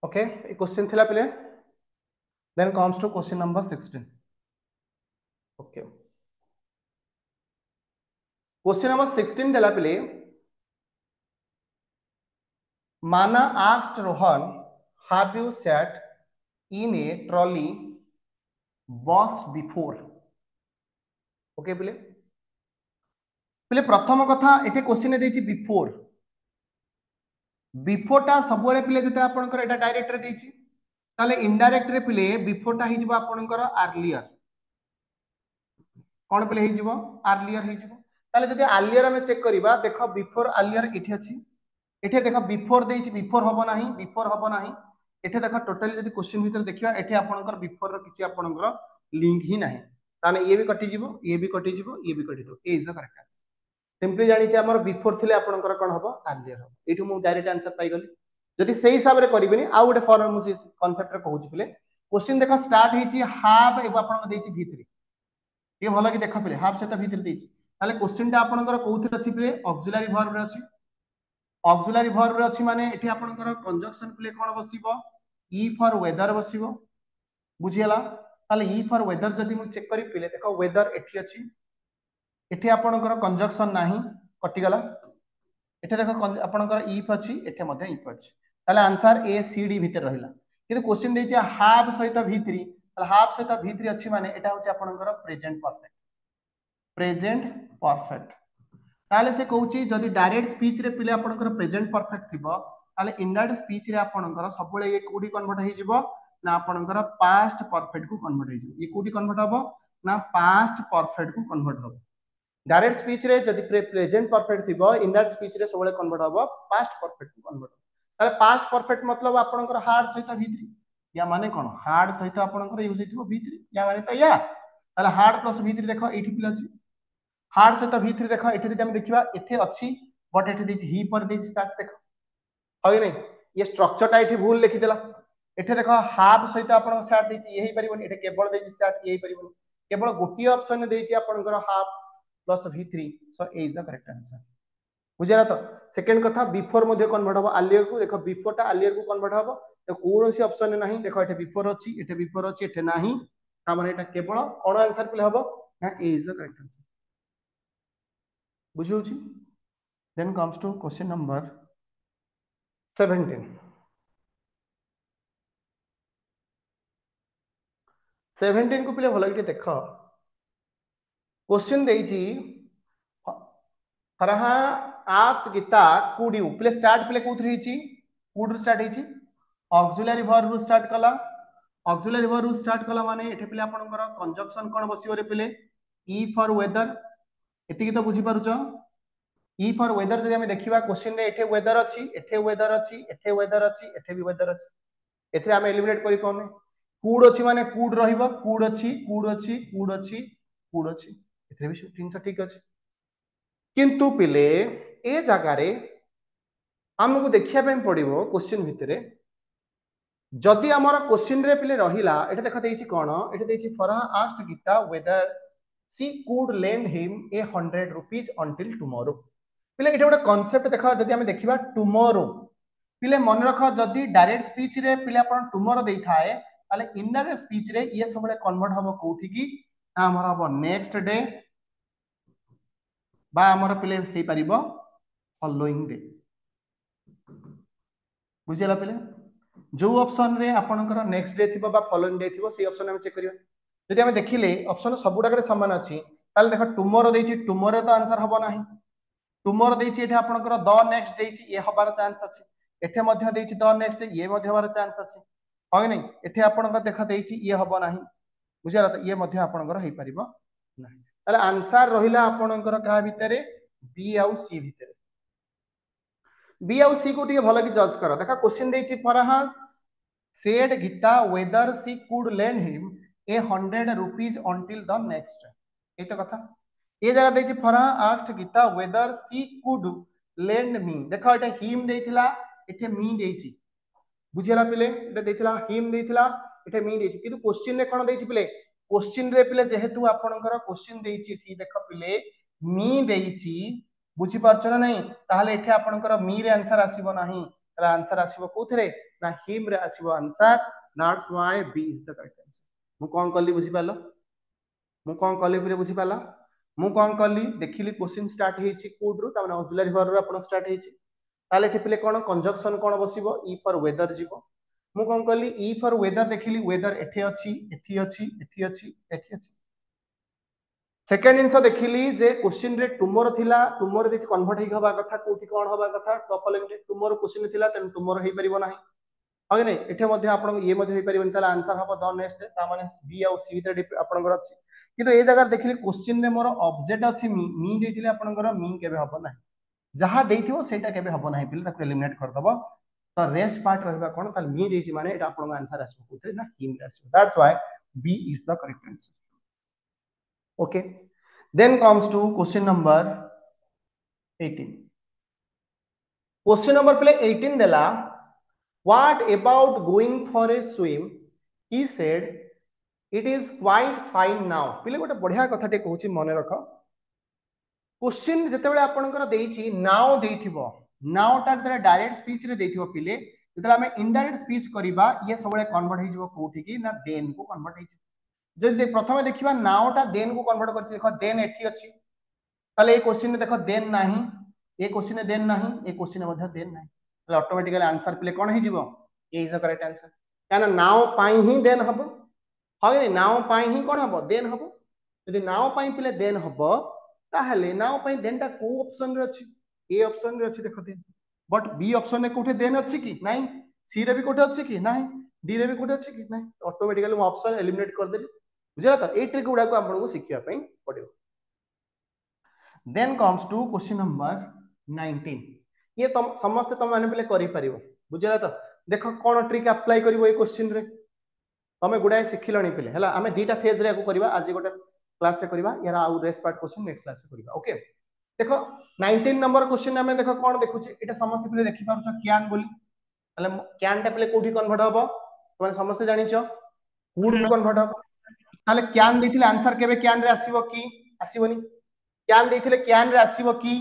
ओके ये क्वेश्चन थिला पहले then comes to question number 16 okay question number 16 देला पहले Mana asked Rohan, have you sat in a trolley bus before? Okay, पहले पहले प्रथम कथा एटे क्वेश्चन देछि बिफोर बिफोर टा सब बेले पहले जते आपनकर एटा डायरेक्ट रे देछि ताले इनडायरेक्ट रे पहले बिफोर टा हिजबो आपनकर अर्लियर कोन पहले हिजबो अर्लियर हिजबो ताले जदि अर्लियर हम चेक करिबा देखो बिफोर अर्लियर इठी अछि एठे देखो बिफोर देछि बिफोर हबो नाही एठे देखो टोटली जदि क्वेश्चन भीतर देखिबा एठे आपनकर बिफोर रो किछि आपनकर लिंक ही नाही ताने ये भी कटि जिवो ये भी कटि जिवो ये भी कटि दो A is the correct answer simply जानि छै हमर बिफोर थिले आपनकर कोन हबो अर्लियर हबो एठु मु डायरेक्ट आंसर पाई गली जदि सेही हिसाब रे करिबेनी आ गुटे फॉर्म मु कांसेप्ट रे कहूची पले क्वेश्चन देखो स्टार्ट हेछि हाफ एबो आपन देछि v3 ये भलो कि देखा पले हाफ सेता v3 देछि ताले क्वेश्चन ता आपनकर कोउथि अछि पले ऑक्सिलरी वर्ब रे अछि ऑक्सिलरी वर्ब रे अछि माने एठी आपनकर कंजक्शन प्ले कोन बसिबो ई फॉर वेदर बसिबो बुझियला ताले ई फॉर वेदर जदि मु चेक करि पले देखो वेदर एठी अछि एठी आपनकर कंजक्शन नाही कटि गला एठी देखो आपनकर इफ अछि एठी मध्ये इफ अछि ताले आंसर ए सी डी भीतर रहिला किंतु क्वेश्चन देछि हाफ सहित v3 ताले हाफ सहित v3 अछि माने एटा होछि आपनकर प्रेजेंट परफेक्ट ताले से कहूची जदि डायरेक्ट स्पीच रे पिले आपनकर प्रेजेंट परफेक्ट थिबो ताले इनडायरेक्ट स्पीच रे आपनकर सबले ये कोडी कन्वर्ट हे जिवो ना आपनकर पास्ट परफेक्ट को कन्वर्ट हे जिवो ये कोडी कन्वर्ट हबो ना पास्ट परफेक्ट को कन्वर्ट हबो डायरेक्ट स्पीच रे जदि प्रेजेंट परफेक्ट थिबो इनडायरेक्ट स्पीच रे सबले कन्वर्ट हबो पास्ट परफेक्ट को कन्वर्ट ताले पास्ट परफेक्ट मतलब आपनकर हार्ड सहित v3 या माने कोन हार्ड सहित आपनकर यूज हेतिबो v3 या माने त या ताले हार्ड प्लस v3 देखो एठी पिला अछि हार्ड सहित v3 देखो एठी जदि हम देखिबा एठी अछि बट एठी देछि ही पर देछि स्टार्ट देखो होय नै ये स्ट्रक्चर टा एठी भूल लिखि देला एठी देखो हाफ सहित आपन स्टार्ट देछि यही परिबोनी एठी केवल देछि स्टार्ट यही परिबोनी केवल गोटी ऑप्शन देछि आपनकर half plus v3 so A is the correct answer बुझिरा तो सेकंड कथा बिफोर मध्ये कन्वर्ट हो अर्लियर को देखो बिफोर टा अर्लियर को कन्वर्ट हो तो कोनोसी ऑप्शन नहीं देखो एठे बिफोर अछि एठे नाही ता माने एटा केवल कोन आंसर प्ले हबो ना A is the correct answer बुझियो छी then comes to question number 17 17 को पिले भलो कि देखो क्वेश्चन देछि Farah ask Gita could you प्ले स्टार्ट प्ले कोथ रहिछि कुड स्टार्ट हेछि ऑक्सिलरी वर्ब स्टार्ट कला ऑक्सिलरी वर्ब स्टार्ट कला माने एठे प्ले आपनकर कंजक्शन कोन बसियो रे प्ले ई फॉर वेदर एतिकी तो बुझी पारुछ ई फॉर वेदर जदि हम देखिबा क्वेश्चन रे एठे वेदर अछि एठे वेदर अछि एठे वेदर अछि एठे भी वेदर अछि एथरे हम एलिमिनेट करि कोमे कुड अछि माने कुड रहिबो कुड अछि कुड अछि कुड अछि कुड अछि एथरे भी तीन ठीक अछि किंतु पिले ए जगह रे हमको देखिया पे पड़िबो क्वेश्चन भितरे जदि हमर क्वेश्चन रे पिले रहिला एठे देखा देछि कोन एठे देछि Farah asked Gita whether she could lend him 100 rupees until tomorrow पिले एठे गोटे कांसेप्ट देखा जदि हम देखिबा टुमारो पिले मन रख जदि डायरेक्ट स्पीच रे पिले अपन टुमारो देई थाए ताले इनडायरेक्ट स्पीच रे ये सबले कन्वर्ट हबो कोठी की हमर हबो नेक्स्ट डे बा हमर पिले हेई परिबो फॉलोइंग डे बुझिला पिले जो ऑप्शन रे आपनकर नेक्स्ट डे थिबो बा फॉलोइंग डे थिबो से ऑप्शन हम चेक करियो जदि हम देखिले ऑप्शन सबुडा करे समान अछि ताले देखो टुमोरो देछि टुमोरो तो आंसर हबो नाही टुमोरो देछि एठी आपनकर द नेक्स्ट देछि ये हबार चांस अछि एठे मध्य देछि द नेक्स्ट ये मध्य हबार चांस अछि होय नै एठे आपनकर देखा देछि ये हबो नाही बुझिरा त ये मध्य आपनकर हेइ परिबो नाही ताले आंसर रहिला आपनकर का भितरे बी आउ सी भितरे बी आउ सी को टिके भलो कि जज करो देखा क्वेश्चन देछि फरहास said Gita whether she could lend him 100 rupees until the next ये तो कथा ये जगह देछि Farha asked Gita whether she could lend me देखो एटा him देथिला एठे मी देछि बुझिला पिले एटा देथिला him देथिला एठे मी देछि किंतु क्वेश्चन रे कोन देछि पिले क्वेश्चन रे पिले जेहेतु आपनकर क्वेश्चन देछि ठी देखो पिले मी देछि बुझि पारछ ना नहीं ताहले एठे आपनकर मी रे आंसर आसीबो नाही ताले आंसर आसीबो कोथरे ना हिम रे आसीबो answer that's why B is the correct answer मु कोन कल्ली बुझि पालो मु कोन कल्ली पुरे बुझि पाला मु कोन कल्ली देखिली क्वेश्चन स्टार्ट हेछि कोड रु ताने ऑक्सिलरी वर्ब रो अपन स्टार्ट हेछि ताले एठे पिले कोन कंजक्शन कोन बसिबो ई फॉर वेदर जीवो मु कोन कल्ली ई फॉर वेदर देखिली वेदर एठे अछि एठी अछि एठी अछि एठी अछि सेकेंड इनसो देखिली जे क्वेश्चन रे टुमोरो थिला टुमोरो देखि कन्वर्ट हेइ हबा कथा कोठी कोन हबा कथा टॉपलिंग रे टुमोरो क्वेश्चन थिला तन टुमोरो हेइ परिबो नाही होय नै एठे मध्ये आपन ये मध्ये हेइ परिबो ताले आंसर हबो द नेक्स्ट ता माने बी आउ सी भीतर आपनकर अछि किंतु ए जगह देखिली क्वेश्चन रे मोर ऑब्जेक्ट अछि मी देथिले आपनकर मी केबे हबो नाही जहा देथिबो सेटा केबे हबो नाही पिले ताको एलिमिनेट कर दबो तो रेस्ट पार्ट रहबा कोन ताले मी देछि माने एटा आपन आंसर आसबो कोथरे ना हिम रे आसबो that's why B is the correct answer okay then comes to question number 18 question number play 18 dela what about going for a swim he said it is quite fine now pile gote बढ़िया कथा टे कहूची मने रख question जते बेले आपनकर देछि now देथिबो now ता जते डायरेक्ट स्पीच रे देथिबो पिले जते हमें इनडायरेक्ट स्पीच करिबा ये सबले कन्वर्ट हे जिवो कोठी की ना देन को कन्वर्ट हे जदि प्रथमे देखिबा नाउटा देन को कन्वर्ट करछि देखो देन एठी अछि ताले ए क्वेश्चन में देखो देन नाही ए क्वेश्चन में देन नाही ए क्वेश्चन में मध्ये देन नाही ताले ऑटोमेटिकली आंसर प्ले कोन हे जिवो ए इज द करेक्ट आंसर काना नाउ पाई ही देन हबो होय नै नाउ पाई ही कोन हबो देन हबो यदि नाउ पाई प्ले देन हबो ताहले नाउ पाई देन ता को ऑप्शन रे अछि ए ऑप्शन रे अछि देखो देन बट बी ऑप्शन में कोठे देन अछि कि नाही सी रे भी कोठे अछि कि नाही डी रे भी कोठे अछि कि नाही ऑटोमेटिकली हम ऑप्शन एलिमिनेट कर देली बुझला त ए ट्रिक गुडा को आपण को सिखिया पई पड़ियो then comes to question number 19 ये तुम समस्त तुम माने पले करि परिबो बुझला त देखो कोन ट्रिक अप्लाई करिवो ए क्वेश्चन रे तमे गुडा सिखिलणी पले हला हमें दीटा फेज रे को करबा आज गोटे क्लास रे करबा यार आउ rest part question next class रे करबा ओके देखो 19 नंबर क्वेश्चन हमें देखो कोन देखुची एटा समस्त पले देखि पारुछ क्यान बोली हले क्यान टा पले कोठी कन्वर्ट हबो तुम समस्त जानिचो वुड को कन्वर्ट हबो ताले क्यान देथिले आंसर केबे क्यान रे आसीबो की आसीबोनी क्यान देथिले क्यान रे आसीबो की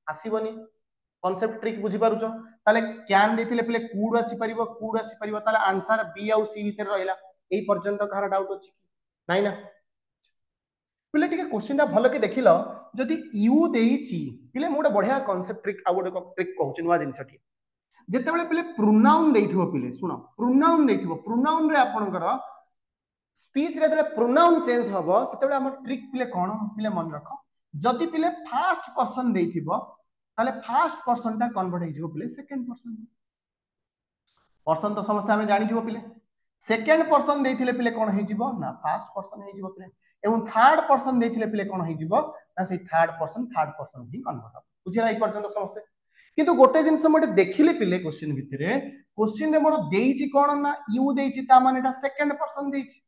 आसीबोनी कांसेप्ट ट्रिक बुझी पारुछो ताले क्यान देथिले पले कूड आसी परिबो ताले आंसर बी आउ सी भीतर रहिला एई पर्यंत कहार डाउट अछि नाही ना पले टिके क्वेश्चन ता भलो के देखिलो जदी यू देइची पले मोडे बढ़िया कांसेप्ट ट्रिक आ गोटे ट्रिक कहउछ नुवा जिंसटी जेते बेले पले प्रोनाउन देइथिबो पले सुनो प्रोनाउन देइथिबो प्रोनाउन रे आपनकर स्पीच रे प्रोनाउन चेंज हबो सेते बेले हमर ट्रिक पिले कोन पिले मन रखो जदी पिले फर्स्ट पर्सन देइथिबो ताले फर्स्ट पर्सन ता कन्वर्ट हे जिवो पिले सेकंड पर्सन तो समस्त हमें जानि जिवो पिले सेकंड पर्सन देइथिले पिले कोन हे जिवो ना फर्स्ट पर्सन हे जिवो पिले एवं थर्ड पर्सन देइथिले पिले कोन हे जिवो ना से थर्ड पर्सन ही कन्वर्ट हो बुझिला ई पर्यंत समस्त किंतु गोटे जिंस मोटे देखिले पिले क्वेश्चन भितरे क्वेश्चन रे मोर देइची कोन ना यू देइची ता माने एटा सेकंड पर्सन देइची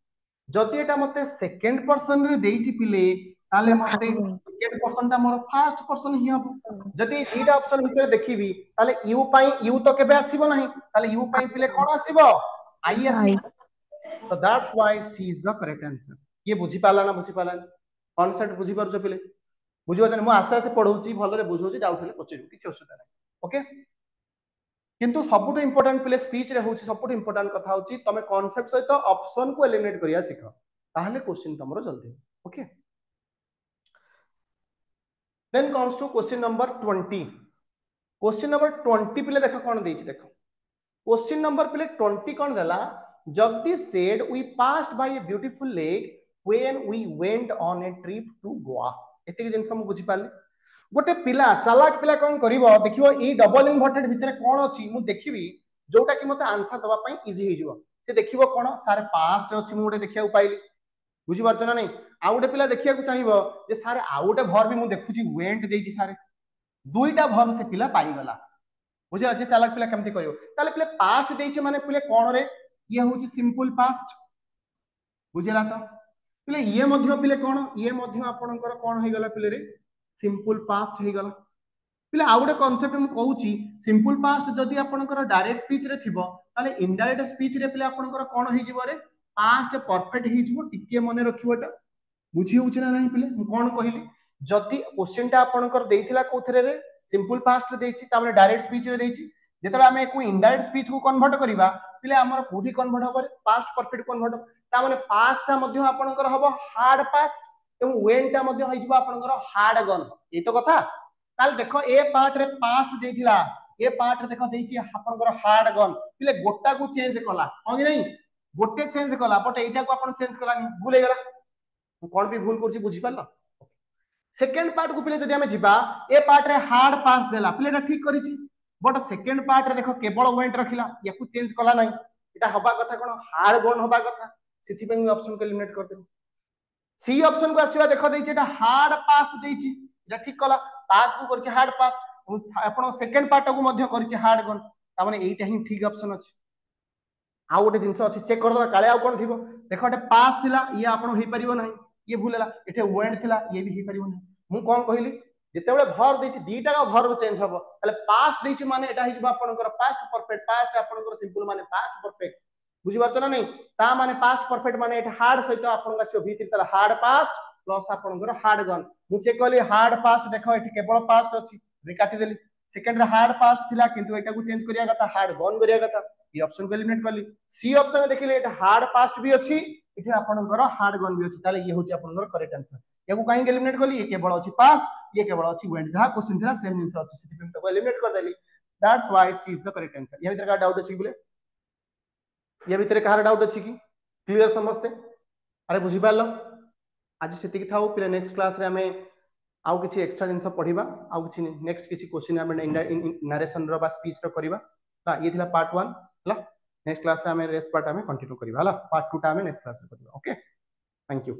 जदि एटा मते सेकंड पर्सन रे देइची पिले ताले मते सेकंड पर्सन ता मोर फर्स्ट पर्सन ही हबो जदि दीटा ऑप्शन भितर देखिबी ताले यू पाई यू तो केबे आसीबो नाही ताले यू पाई पिले कोन आसीबो आई आसीबो तो that's why C is the correct answer ये बुझी पाला ना बुझी पाला कांसेप्ट बुझी पारछो पिले बुझियो जने मु आस्ते आस्ते पढौची भलो रे बुझौची डाउट हेले पचेरु किछ असुविधा नाही ओके किंतु सबुठ इंपोर्टेंट प्ले स्पीच रे होची सबुठ इंपोर्टेंट कथा होची तमे कांसेप्ट सहित ऑप्शन को एलिमिनेट करिया सिखो ताहले क्वेश्चन तमरो जल्दी okay then comes to question number 20 question number 20 प्ले देखो कोन देछि देखो क्वेश्चन नंबर प्ले 20 कोन देला Jagdish said we passed by a beautiful lake when we went on a trip to Goa एतिक जिनस मु बुझी पाले गोटे पिला चालाक पिला कोन करिवो देखिवो ई डबल इन्वर्टेड भितरे कोन अछि मु देखिबी जोटा कि मते आंसर दबा पई इजी हे जिवो से देखिवो कोन सारे पास्ट अछि मु गोटे देखिया पाइली बुझी पारछ ना नहीं आ गोटे पिला देखिया को चाहिबो जे सारे आ गोटे वर्ब भी मु देखुची वेंट देइची सारे दुईटा वर्ब से पिला पाई गला बुझे जे चालाक पिला केमति करिवो ताले पिले पास्ट देइचे माने पिले कोन रे ये होची सिंपल पास्ट बुझेला तो पिले ये मध्य पिले कोन ये मध्य आपनकर कोन हे गला पिले रे सिंपल पास्ट हे गला पिले आ गोटे कांसेप्ट मु कहूची सिंपल पास्ट जदी आपनकर डायरेक्ट स्पीच रे थिबो ताले इनडायरेक्ट स्पीच रे पिले आपनकर कोन हे जिवो रे पास्ट परफेक्ट हे जिवो टिके मने रखिबोटा बुझी होची ना नहीं पिले मु कोन कहिली जदी क्वेश्चन टा आपनकर देइथिला कोथरे रे सिंपल पास्ट रे देइची तामे डायरेक्ट स्पीच रे देइची जेतरा हमें को इनडायरेक्ट स्पीच को कन्वर्ट करिबा पिले हमर कोठी कन्वर्ट होबो पास्ट परफेक्ट कन्वर्ट ता माने पास्ट ता मध्य आपनकर हबो हार्ड पास्ट एवं वेन ता मध्य होई जिवो आपनकर हार्ड गन ए तो कथा ताल देखो ए पार्ट रे पास्ट देइथिला ए पार्ट रे देखो देइची आपनकर हार्ड गन पिले गोटा को चेंज कला हो कि नहीं गोटे चेंज कला बट एटा को आपन चेंज कलानी भूल हे गला कोन भी भूल करछि बुझी पारला सेकंड पार्ट को पिले जदी हमें जिबा ए पार्ट रे हार्ड पास देला पिले एटा ठीक करिछि बट सेकंड पार्ट रे देखो केवल वेंट रखिला याकू चेंज कला नाही एटा हबा कथा कोन हार्ड गन हबा कथा सिथि पे ऑप्शन को एलिमिनेट कर दे सी ऑप्शन को आसीबा देखो देइछि एटा हार्ड पास देइछि एटा ठीक कला पास को करछि हार्ड पास आपण सेकंड पार्ट को मध्य करछि हार्ड गन ता माने एटा ही ठीक ऑप्शन अछि आ गोटे जिंस अछि चेक कर दबा काले आ कोन थिबो देखो एटा पास थिला ये आपण हे परिबो नाही ये भूलला एठे वेंट थिला ये भी हे परिबो नाही मु कोन कहिली जेतेबेले वर्ब देछि दीटा का वर्ब चेंज हबो ताले पास्ट देछि माने एटा हिजबा आपनकर पास्ट परफेक्ट पास्ट आपनकर सिंपल माने पास्ट परफेक्ट बुझी पारछ ना नहीं ता माने पास्ट परफेक्ट माने एटा हार्ड सहित आपनका से भीतर ताले हार्ड पास्ट प्लस आपनकर हार्ड गन मु चेक कली हार्ड पास्ट देखो एठी केवल पास्ट अछि रे काटी देली सेकंड रे हार्ड पास्ट थिला किंतु एटा को चेंज करिया गता हार्ड गन करिया गता ये ऑप्शन को एलिमिनेट करली सी ऑप्शन में देखिले एटा हार्ड पास्ट भी अछि एठी आपनकर हार्ड गन भी अछि ताले ये होची आपनकर करेक्ट आंसर याकू काहे एलिमिनेट करली ये केवल अछि पास्ट ये केवल अछि वेंट जहां क्वेश्चन थिला सेम आंसर अछि सिटी पे एलिमिनेट कर देली that's why C is the correct answer ये भीतर का डाउट अछि बोले ये भीतर कहार डाउट अछि कि क्लियर समझते अरे बुझी पालो आज सेति कि थाउ पिले नेक्स्ट क्लास रे हमें आउ किछि एक्स्ट्रा जिंस पढिबा आउ किछि नेक्स्ट किछि क्वेश्चन हमें नरेशन रो बा स्पीच रो करबा ला ये थिला पार्ट 1 ला नेक्स्ट क्लास रे हमें रेस्ट पार्ट हमें कंटिन्यू करबा ला पार्ट 2 टा हमें नेक्स्ट क्लास रे करबा ओके थैंक यू।